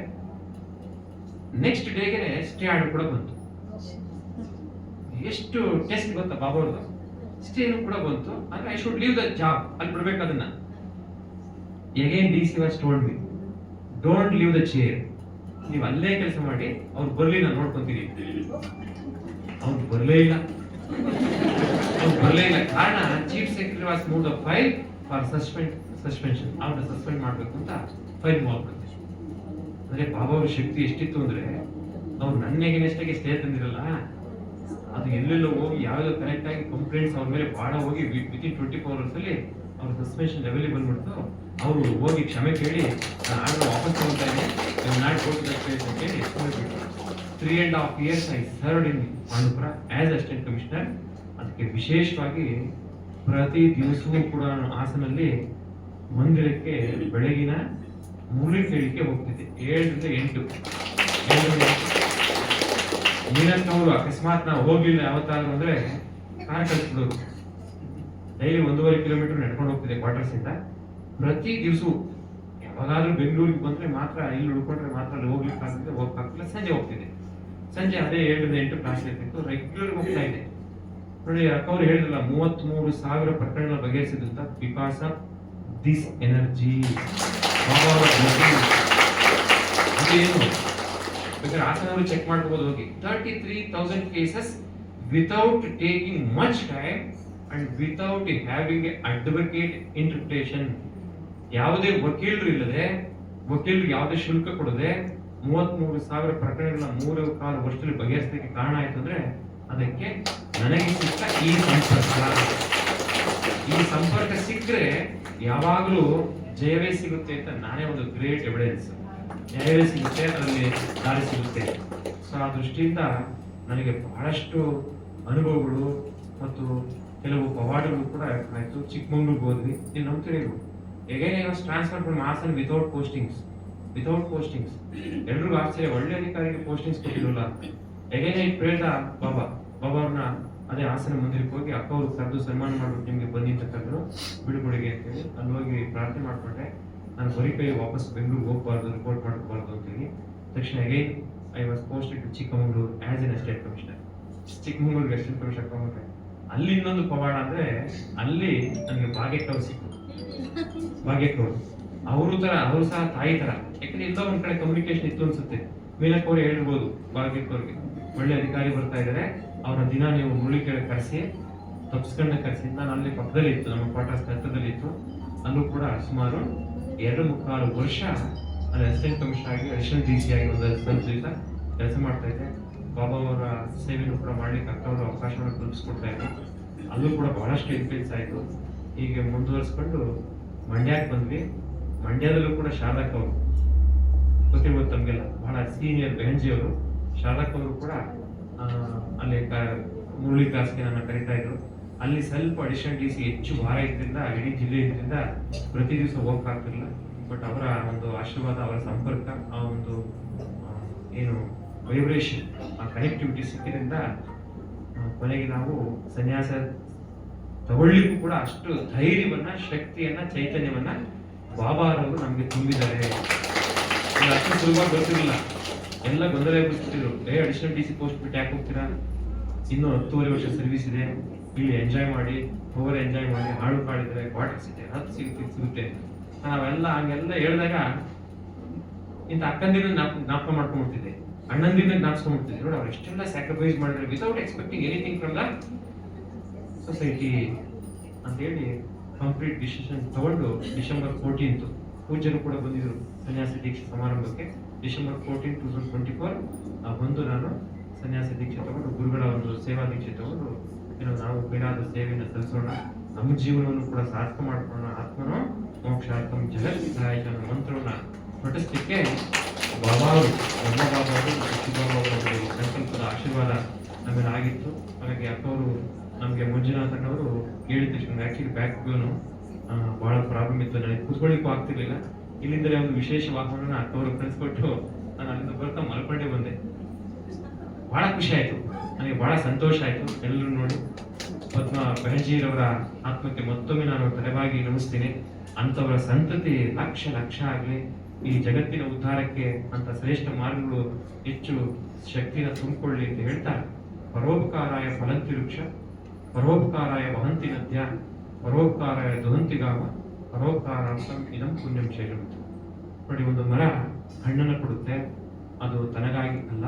ನೆಕ್ಸ್ಟ್ ಡೇಗೆ ಸ್ಟೇ ಆರ್ಡರ್ ಕೂಡ ಬಂತು. ಎಷ್ಟು ಟೆಸ್ಟ್ ಗೊತ್ತಾ ಬಾಬಾ ಅವ್ರದ್ದು, ಸ್ಟೇನು ಕೂಡ ಬಂತು. ಅಂದ್ರೆ I should leave the job, ಅಲ್ಲಿ ಬಿಡ್ಬೇಕು ಅದನ್ನ. Again DC was told me, don't leave the chair, ನೀವು ಅಲ್ಲೇ ಕೆಲಸ ಮಾಡಿ, ಅವ್ರು ಬರ್ಲಿ ನಾನು ನೋಡ್ಕೊಂತೀನಿ. ಅವ್ರು ಬರಲೇ ಇಲ್ಲ. ಕಾರಣ chief secretary was move the file for suspension. ಅವ್ರನ್ನ ಸಸ್ಪೆಂಡ್ ಮಾಡ್ಬೇಕು ಅಂತ ಫೈಲ್ ಮಾಡ್ಬಿಡುತ್ತೆ. ಅಂದ್ರೆ ಬಾಬಾ ಅವ್ರ ಶಕ್ತಿ ಎಷ್ಟಿತ್ತು ಅಂದ್ರೆ, ಅವ್ರು ನನ್ನ ಎಗೇನೆಸ್ಟಾಗಿ ಸ್ಟೇ ತಂದಿರಲ್ಲ, ಅದು ಎಲ್ಲೆಲ್ಲೋ ಹೋಗಿ ಯಾವ್ದೋ ಕನೆಕ್ಟ್ ಆಗಿ ಕಂಪ್ಲೇಂಟ್ಸ್ ಅವ್ರ ಮೇಲೆ ಬಹಳ ಹೋಗಿ ವಿತಿನ್ 24 hours ಅಲ್ಲಿ ಅವ್ರ ಸಸ್ಪೆನ್ಷನ್ ಲೆವೆಲ್ ಬಂದ್ಬಿಡ್ತು. ಅವರು ಹೋಗಿ ಕ್ಷಮೆ ಕೇಳಿ ನಾನು ಆರ್ಡರ್ ವಾಪಸ್ ತಗೊಳ್ತಾ ಇದ್ದೀನಿ, not go to the case ಅಂತ ಹೇಳಿ 3.5 years I served in Pandupura as assistant commissioner. ಅದಕ್ಕೆ ವಿಶೇಷವಾಗಿ ಪ್ರತಿ ದಿವಸವೂ ಕೂಡ ನಾನು ಹಾಸನಲ್ಲಿ ಮಂದಿರಕ್ಕೆ ಬೆಳಗಿನ ಮುರುಳಿ ಕೇಳಿಕೆ ಹೋಗ್ತಿದ್ದೆ. 7 ರಿಂದ 8. ಮೀನಕ್ಕವರು ಅಕಸ್ಮಾತ್ ನಾವು ಹೋಗ್ಲಿಲ್ಲ ಯಾವತ್ತಾದ್ರು ಅಂದ್ರೆ ಕಾರ್ ಕಳಿಸ್ಬಿಡೋರು. ಡೈಲಿ 1.5 ಕಿಲೋಮೀಟರ್ ನಡ್ಕೊಂಡು ಹೋಗ್ತಿದ್ದೆ ಕ್ವಾರ್ಟರ್ಸ್ ಇಂದ. ಪ್ರತಿ ದಿವಸವೂ ಯಾವಾಗಾದ್ರೂ ಬೆಂಗಳೂರಿಗೆ ಬಂದ್ರೆ ಮಾತ್ರ, ಇಲ್ಲಿ ಉಳ್ಕೊಂಡ್ರೆ ಮಾತ್ರ ಅಲ್ಲಿ ಹೋಗ್ಲಿಕ್ಕಾಗ್ತಿಲ್ಲ. ಸಂಜೆ ಹೋಗ್ತಿದ್ದೆ. ಸಂಜೆ ಅದೇ 7 ರಿಂದ 8 ಕ್ಲಾಸ್ ಇರ್ತಿತ್ತು, ರೆಗ್ಯುಲರ್ ಹೋಗ್ತಾ ಇದೆ. ನೋಡಿ, ಅಕ್ಕವ್ರು ಹೇಳಿದ್ರಲ್ಲ 33,000 ಪ್ರಕರಣಗಳ ಬಗೆಹರಿಸಿದಂತ ಬಿಕಾಸ್ ಆಫ್ ದಿಸ್ ಎನರ್ಜಿ. ಅದೇನು ಬೇಕಾದ್ರೆ ಹಾಸನವರು ಚೆಕ್ ಮಾಡ್ಕೋಬಹುದು ಹೋಗಿ. 33,000 cases without taking much time and without having a advocate interpretation. ಯಾವುದೇ ವಕೀಲರು ಇಲ್ಲದೆ, ವಕೀಲರಿಗೆ ಯಾವುದೇ ಶುಲ್ಕ ಕೊಡದೆ 33,000 ಪ್ರಕರಣಗಳನ್ನ 3.25 ವರ್ಷದಲ್ಲಿ ಬಗೆಹರಿಸಲಿಕ್ಕೆ ಕಾರಣ ಆಯ್ತು ಅಂದ್ರೆ ಅದಕ್ಕೆ ನನಗೆ ಸಿಕ್ಕ ಈ ಸಂಪರ್ಕ ಸಿಕ್ಕರೆ ಯಾವಾಗಲೂ ಜಯವೇ ಸಿಗುತ್ತೆ ಅಂತ ನಾನೇ ಒಂದು ಗ್ರೇಟ್ ಎವಿಡೆನ್ಸ್. ನ್ಯಾಯವೇ ಸಿಗುತ್ತೆ, ಅದರಲ್ಲಿ ದಾರಿ ಸಿಗುತ್ತೆ. ಸೊ ಆ ದೃಷ್ಟಿಯಿಂದ ನನಗೆ ಬಹಳಷ್ಟು ಅನುಭವಗಳು ಮತ್ತು ಕೆಲವು ಪವಾಡಗಳು ಕೂಡ ಆಯ್ತು. ಚಿಕ್ಕಮಂಗ್ಳೂರ್ಗೆ ಹೋದ್ವಿ, ನೀವು ನಂಬ್ತೀರಿ, again I was transfer from Hassan without postings. ಎಲ್ರಿಗೂ ಆಶ್ಚರ್ಯ, ಒಳ್ಳೆ ಅಧಿಕಾರಿಗೆ ಪೋಸ್ಟಿಂಗ್ಸ್ ಕೊಟ್ಟಿರಲ್ಲ. ಎಗೇನ್ ಐ ಪ್ರೇದ ಬಾಬಾ ಅವ್ರನ್ನ ಅದೇ ಹಾಸನ ಮಂದಿರಕ್ಕೆ ಹೋಗಿ ಅಕ್ಕವ್ರು ಕರೆದು ಸನ್ಮಾನ ಮಾಡ್ಬಿಟ್ಟು ನಿಮ್ಗೆ ಬನ್ನಿ ಅಂತ ಕರೆದ್ರು ಬಿಡುಗಡೆಗೆ ಅಂತೇಳಿ. ಅಲ್ಲಿ ಹೋಗಿ ಪ್ರಾರ್ಥನೆ ಮಾಡ್ಕೊಂಡೆ. ನಾನು ಬರೀ ಕೈ ವಾಪಸ್ ಬೆಂಗಳೂರಿಗೆ ಹೋಗ್ಬಾರ್ದು, ರಿಪೋರ್ಟ್ ಮಾಡ್ಕೋಬಾರ್ದು ಅಂತೇಳಿ. ತಕ್ಷಣ again I was posted to Chikmagalur as an assistant commissioner. ಚಿಕ್ಕಮಂಗ್ಳೂರಿಗೆ ಅಸಿಸ್ಟೆಂಟ್ ಕಮಿಷನರ್ ತಗೊಂಡ್ರೆ ಅಲ್ಲಿ ಇನ್ನೊಂದು ಪವಾಡ ಅಂದ್ರೆ, ಅಲ್ಲಿ ನನಗೆ ಭಾಗ್ಯಕ್ಕವ್ರು ಸಿಕ್ತು. ಭಾಗ್ಯಕ್ಕವ್ರು ಅವ್ರು ಸಹ ತಾಯಿ ತರ, ಯಾಕಂದ್ರೆ ಎಲ್ಲೋ ಒಂದ್ ಕಡೆ ಕಮ್ಯುನಿಕೇಶನ್ ಇತ್ತು ಅನ್ಸುತ್ತೆ. ಮೇಲಕ್ಕವ್ರು ಹೇಳಿರ್ಬೋದು, ಭಾಗ್ಯಕ್ಕವ್ರಿಗೆ ಒಳ್ಳೆ ಅಧಿಕಾರಿ ಬರ್ತಾ ಇದಾರೆ, ಅವರ ದಿನ ನೀವು ಮುರುಳಿ ಕೆಳಗೆ ಕರೆಸಿ, ತಪ್ಪಿಸ್ಕೊಂಡ ಕರೆಸಿ. ನಾನು ಅಲ್ಲಿ ಪಕ್ಕದಲ್ಲಿ ಇತ್ತು, ನಮ್ಮ ಕ್ವಾರ್ಟರ್ಸ್ ಹತ್ತಿರದಲ್ಲಿ ಇತ್ತು. ಅಲ್ಲೂ ಕೂಡ ಸುಮಾರು 2.25 ವರ್ಷ ಅಲ್ಲಿ ಅಸಿಸ್ಟೆಂಟ್ ಕಮಿಷನರ್ ಆಗಿ, ಅಡಿಷನಲ್ DC ಆಗಿ ಒಂದು ದಿವಸ ಕೆಲಸ ಮಾಡ್ತಾ ಇದ್ದೆ. ಬಾಬಾ ಅವರ ಸೇವೆಯನ್ನು ಕೂಡ ಮಾಡ್ಲಿಕ್ಕೆ ಅಕ್ಕವರು ಅವಕಾಶವನ್ನು ಕಲ್ಪಿಸ್ಕೊಡ್ತಾ ಇದ್ರು. ಅಲ್ಲೂ ಕೂಡ ಬಹಳಷ್ಟು ಇನ್ಫ್ಲೂಯೆನ್ಸ್ ಆಯಿತು. ಹೀಗೆ ಮುಂದುವರಿಸ್ಕೊಂಡು ಮಂಡ್ಯಕ್ಕೆ ಬಂದ್ವಿ. ಮಂಡ್ಯದಲ್ಲೂ ಕೂಡ ಶಾರದಕ್ಕವರು ಗೊತ್ತಿರ್ಬೋದು ತಮಗೆಲ್ಲ, ಬಹಳ ಸೀನಿಯರ್ ಬೆಹಂಜಿಯವರು. ಶಾರದಕ್ ಅವರು ಕೂಡ ಅಲ್ಲಿ ಮುರಳಿ ಕ್ಲಾಸ್ಗೆ ನನ್ನ ಕರೀತಾ ಇದ್ರು. ಅಲ್ಲಿ ಸ್ವಲ್ಪ ಅಡಿಷನಲ್ ಡಿ ಸಿ ಹೆಚ್ಚು ಭಾರ ಇದ್ರಿಂದ, ಇಡೀ ಜಿಲ್ಲೆ ಇದ್ರಿಂದ ಪ್ರತಿ ದಿವಸ ಹೋಗಕ್ಕಾಗ್ತಿರ್ಲಿಲ್ಲ. ಬಟ್ ಅವರ ಒಂದು ಆಶೀರ್ವಾದ, ಅವರ ಸಂಪರ್ಕ, ಆ ಒಂದು ಏನು ವೈಬ್ರೇಷನ್, ಆ ಕನೆಕ್ಟಿವಿಟಿ ಸಿಕ್ಕಿದ್ರಿಂದ ಕೊನೆಗೆ ನಾವು ಸನ್ಯಾಸ ತಗೊಳ್ಳಿಕ್ಕೂ ಕೂಡ ಅಷ್ಟು ಧೈರ್ಯವನ್ನ, ಶಕ್ತಿಯನ್ನ, ಚೈತನ್ಯವನ್ನ ಬಾಬಾರವರು ನಮಗೆ ತುಂಬಿದ್ದಾರೆ. ಅಷ್ಟು ಸುಲಭ ಗೊತ್ತಿರಲಿಲ್ಲ, ಎಲ್ಲ ಗೊಂದಲ ಬಿಡ್ತಿದ್ರು. ಅಡಿಷನಲ್ ಡಿ ಸಿ ಪೋಸ್ಟ್ ಬಿಟ್ಟು ಯಾಕೆ ಹೋಗ್ತೀರಾ, ಇನ್ನೂ 10.5 ವರ್ಷ ಸರ್ವಿಸ್ ಇದೆ, ಇಲ್ಲಿ ಎಂಜಾಯ್ ಮಾಡಿ, ಓವರ್ ಎಂಜಾಯ್ ಮಾಡಿ, ಹಾಳು ಕಾಡಿದ್ರೆ ಕ್ವಾರ್ಟರ್ಸ್ ಇದೆ, ಅದು ಸಿಗುತ್ತೆ. ನಾವೆಲ್ಲ ಹಂಗೆಲ್ಲ ಹೇಳಿದಾಗ ಇಂಥ ಅಕ್ಕಂದಿನ ಜ್ಞಾಪಕ ಮಾಡ್ಕೊಂಡ್ಬಿಡ್ತಿದ್ದೆ, ಅಣ್ಣಂದಿನ ಜ್ಞಾಪಿಸ್ಕೊಂಡ್ಬಿಡ್ತಿದ್ದೆ. ನೋಡಿ ಅವ್ರು ಎಷ್ಟೆಲ್ಲ ಸ್ಯಾಕ್ರಿಫೈಸ್ ಮಾಡಿದ್ರೆ without expecting anything from the society ಅಂತೇಳಿ ಕಂಪ್ಲೀಟ್ ಡಿಸಿಷನ್ ತಗೊಂಡು December 14 ಪೂಜ್ಯರು ಕೂಡ ಬಂದಿದ್ರು ಸನ್ಯಾಸ ದೀಕ್ಷೆ ಸಮಾರಂಭಕ್ಕೆ. December 14, 2024 ಬಂದು ನಾನು ಸನ್ಯಾಸ ದೀಕ್ಷೆ ತಗೊಂಡು, ಗುರುಗಳ ಒಂದು ಸೇವಾ ದೀಕ್ಷೆ ತಗೊಂಡು, ಏನೋ ನಾವು ಬೇಡಾದ ಸೇವೆಯನ್ನು ಸಲ್ಲಿಸೋಣ, ನಮ್ಮ ಜೀವನವನ್ನು ಕೂಡ ಸಾರ್ಥಕ ಮಾಡ್ಕೊಳ್ಳೋಣ, ಆತ್ಮನೋ ಮೋಕ್ಷಾರ್ಥಂ ಜಗತ್ತಿಗಾಯ ಅನ್ನೋ ಮಂತ್ರವನ್ನ ಹೊರಡಿಸ್ಲಿಕ್ಕೆ ಬಾಬಾ ಅವರು, ಸಂಕಲ್ಪದ ಆಶೀರ್ವಾದ ನಮಗೆ ಆಗಿತ್ತು. ಹಾಗಾಗಿ ಅಕ್ಕವರು ನಮಗೆ ಮಂಜುನಾಥನವರು ಹೇಳಿದ ತಕ್ಷಣ ಆಕ್ಚುಲಿ ಬ್ಯಾಕ್ ಬೋನು ಬಹಳ ಪ್ರಾಬ್ಲಮ್ ಇತ್ತು, ನನಗೆ ಕೂತ್ಕೊಳ್ಳಿಕ್ಕೂ ಆಗ್ತಿರ್ಲಿಲ್ಲ. ಇಲ್ಲಿಂದಲೇ ಒಂದು ವಿಶೇಷ ವಾಹನ ಅಕ್ಕವರು ಕಳಿಸ್ಕೊಟ್ಟು ನಾನು ಅಲ್ಲಿಂದ ಬರ್ತಾ ಮಲ್ಕೊಂಡೇ ಬಂದೆ. ಬಹಳ ಖುಷಿ ಆಯ್ತು, ನನಗೆ ಬಹಳ ಸಂತೋಷ ಆಯ್ತು ಎಲ್ಲರೂ ನೋಡಿ. ಪದ್ಮ ಬೆಹಂಜಿರವರ ಆತ್ಮಕ್ಕೆ ಮತ್ತೊಮ್ಮೆ ನಾನು ತಲೆಬಾಗಿ ನಮಿಸ್ತೀನಿ. ಅಂತವರ ಸಂತತಿ ಲಕ್ಷ ಲಕ್ಷ ಆಗಲಿ, ಈ ಜಗತ್ತಿನ ಉದ್ಧಾರಕ್ಕೆ ಅಂತ ಶ್ರೇಷ್ಠ ಮಾರ್ಗಗಳು ಹೆಚ್ಚು ಶಕ್ತಿನ ತುಂಬಿಕೊಳ್ಳಿ ಅಂತ ಹೇಳ್ತಾ, ಪರೋಪಕಾರಾಯ ಫಲಂತಿ ವೃಕ್ಷ, ಪರೋಪಕಾರಾಯ ವಹಂತಿ ನದ್ಯ, ಪರೋಪಕಾರಾಯ ದುಹಂತಿಗಾವ, ಪರೋಪಕಾರಾರ್ಥಂ ಇದಂ ಪುಣ್ಯಂ ಶೈಲಂ. ನೋಡಿ, ಒಂದು ಮರ ಹಣ್ಣನ್ನು ಕೊಡುತ್ತೆ, ಅದು ತನಗಾಗಿ ಅಲ್ಲ,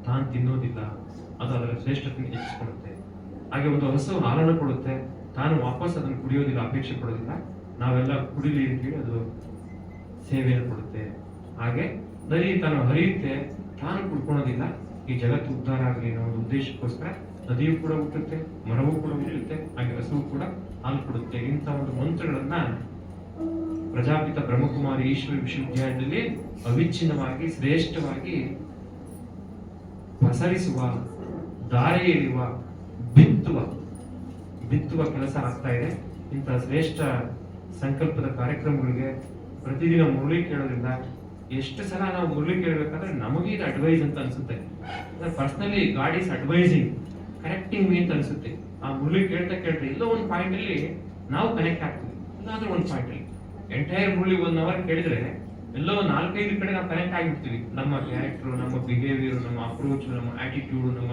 ತಾನು ತಿನ್ನೋದಿಲ್ಲ, ಅದು ಅದರ ಶ್ರೇಷ್ಠತೆಯನ್ನು ಹೆಚ್ಚಿಸಿಕೊಳ್ಳುತ್ತೆ. ಹಾಗೆ ಒಂದು ಹಸು ಹಾಲನ್ನು ಕೊಡುತ್ತೆ, ತಾನು ವಾಪಸ್ ಅದನ್ನು ಕುಡಿಯೋದಿಲ್ಲ, ಅಪೇಕ್ಷೆ ಪಡೋದಿಲ್ಲ, ನಾವೆಲ್ಲ ಕುಡಿಲಿ ಅಂತ ಹೇಳಿ ಅದು ಸೇವೆಯನ್ನು ಕೊಡುತ್ತೆ. ಹಾಗೆ ನದಿ ತಾನು ಹರಿಯುತ್ತೆ, ತಾನು ಕುಡ್ಕೊಳೋದಿಲ್ಲ, ಈ ಜಗತ್ತು ಉದ್ಧಾರ ಆಗಲಿ ಅನ್ನೋ ಒಂದು ಉದ್ದೇಶಕ್ಕೋಸ್ಕರ ನದಿಯೂ ಕೂಡ ಹುಟ್ಟುತ್ತೆ, ಮರವೂ ಕೂಡ ಹುಟ್ಟುತ್ತೆ, ಹಾಗೆ ಹಸುವು ಕೂಡ ಹಾಲು ಕೊಡುತ್ತೆ. ಇಂಥ ಒಂದು ಮಂತ್ರಗಳನ್ನ ಪ್ರಜಾಪಿತ ಬ್ರಹ್ಮಕುಮಾರಿ ಈಶ್ವರ ವಿಶ್ವವಿದ್ಯಾಲಯದಲ್ಲಿ ಅವಿಚ್ಛಿನ್ನವಾಗಿ ಶ್ರೇಷ್ಠವಾಗಿ ಪಸರಿಸುವ, ದಾರಿ ಎಳೆಯುವ, ಬಿತ್ತುವ ಕೆಲಸ ಆಗ್ತಾ ಇದೆ. ಇಂತಹ ಶ್ರೇಷ್ಠ ಸಂಕಲ್ಪದ ಕಾರ್ಯಕ್ರಮಗಳಿಗೆ ಪ್ರತಿದಿನ ಮುರಳಿ ಕೇಳೋದ್ರಿಂದ ಎಷ್ಟು ಸಲ ನಾವು ಮುರಳಿ ಕೇಳಬೇಕಾದ್ರೆ ನಮಗೆ ಇದು ಅಡ್ವೈಸ್ ಅಂತ ಅನ್ಸುತ್ತೆ. Personally god is advising, connecting me ಅಂತ ಅನ್ಸುತ್ತೆ. ಆ ಮುರಳಿ ಕೇಳ್ತಾ ಎಲ್ಲೋ ಒಂದು ಪಾಯಿಂಟ್ ಅಲ್ಲಿ ನಾವು ಕನೆಕ್ಟ್ ಆಗ್ತೀವಿ, ಇಲ್ಲಾಂದ್ರೆ ಒಂದು ಪಾಯಿಂಟ್ ಅಲ್ಲಿ ಎಂಟೈರ್ ಮುರಳಿ 1 hour ಕೇಳಿದ್ರೆ ಎಲ್ಲೋ 4-5 ಕಡೆ ನಾವು ಕನೆಕ್ಟ್ ಆಗಿರ್ತೀವಿ. ನಮ್ಮ ಕ್ಯಾರೆಕ್ಟರ್, ನಮ್ಮ ಬಿಹೇವಿಯರ್, ನಮ್ಮ ಅಪ್ರೋಚ್, ನಮ್ಮ ಆಟಿಟ್ಯೂಡ್, ನಮ್ಮ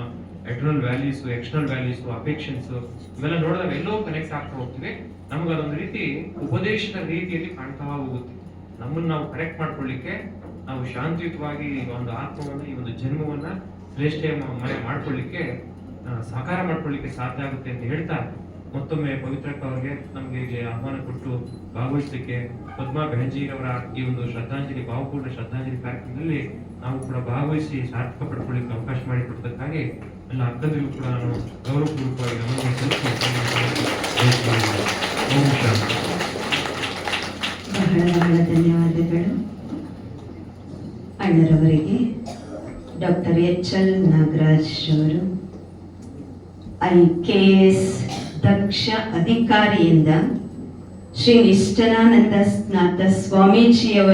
internal values, external values, affections ಇವೆಲ್ಲ ನೋಡಿದಾಗ ಎಲ್ಲೋ ಕನೆಕ್ಟ್ ಆಗ್ತಾ ಹೋಗ್ತೀವಿ. ನಮ್ಗೆ ಅದೊಂದು ರೀತಿ ಉಪದೇಶದ ರೀತಿಯಲ್ಲಿ ಕಾಣ್ತಾ ಹೋಗುತ್ತೆ. ನಮ್ಮನ್ನು ನಾವು ಕರೆಕ್ಟ್ ಮಾಡ್ಕೊಳ್ಳಿಕ್ಕೆ, ನಾವು ಶಾಂತಿಯುತವಾಗಿ ಒಂದು ಆತ್ಮವನ್ನು, ಈ ಒಂದು ಜನ್ಮವನ್ನ ಶ್ರೇಷ್ಠ ಮಾಡ್ಕೊಳ್ಳಿಕ್ಕೆ, ಸಾಕಾರ ಮಾಡ್ಕೊಳ್ಳಿಕ್ಕೆ ಸಾಧ್ಯ ಆಗುತ್ತೆ ಅಂತ ಹೇಳ್ತಾ, ಮತ್ತೊಮ್ಮೆ ಪವಿತ್ರಕ್ಕ ಅವರಿಗೆ ನಮಗೆ ಆಹ್ವಾನ ಕೊಟ್ಟು ಭಾಗವಹಿಸಲಿಕ್ಕೆ, ಪದ್ಮಾ ಬೆಹಂಜಿರವರ ಈ ಒಂದು ಶ್ರದ್ಧಾಂಜಲಿ, ಭಾವಪೂರ್ಣ ಶ್ರದ್ಧಾಂಜಲಿ ಕಾರ್ಯಕ್ರಮದಲ್ಲಿ ನಾವು ಕೂಡ ಭಾಗವಹಿಸಿ ಸಾರ್ಥಕ ಪಡ್ಕೊಳ್ಳಿಕ್ಕೆ ಅವಕಾಶ ಮಾಡಿಕೊಟ್ಟದಕ್ಕಾಗಿ ಎಲ್ಲ ಅಕ್ಕಂದಿಗೂ ಕೂಡ ನಾನು ಗೌರವಪೂರ್ವಕವಾಗಿ ನಮನ ಸಲ್ಲಿಸಿ ಬಹಳ ಧನ್ಯವಾದಗಳು ಅಣ್ಣರವರಿಗೆ. ಡಾಕ್ಟರ್ HL ನಾಗರಾಜ್ ಅವರು IKS ದಕ್ಷ ಅಧಿಕಾರಿಯಿಂದ ಶ್ರೀ ನಿಷ್ಠಾನಂದ ಸ್ನಾತ ಸ್ವಾಮೀಜಿಯವರ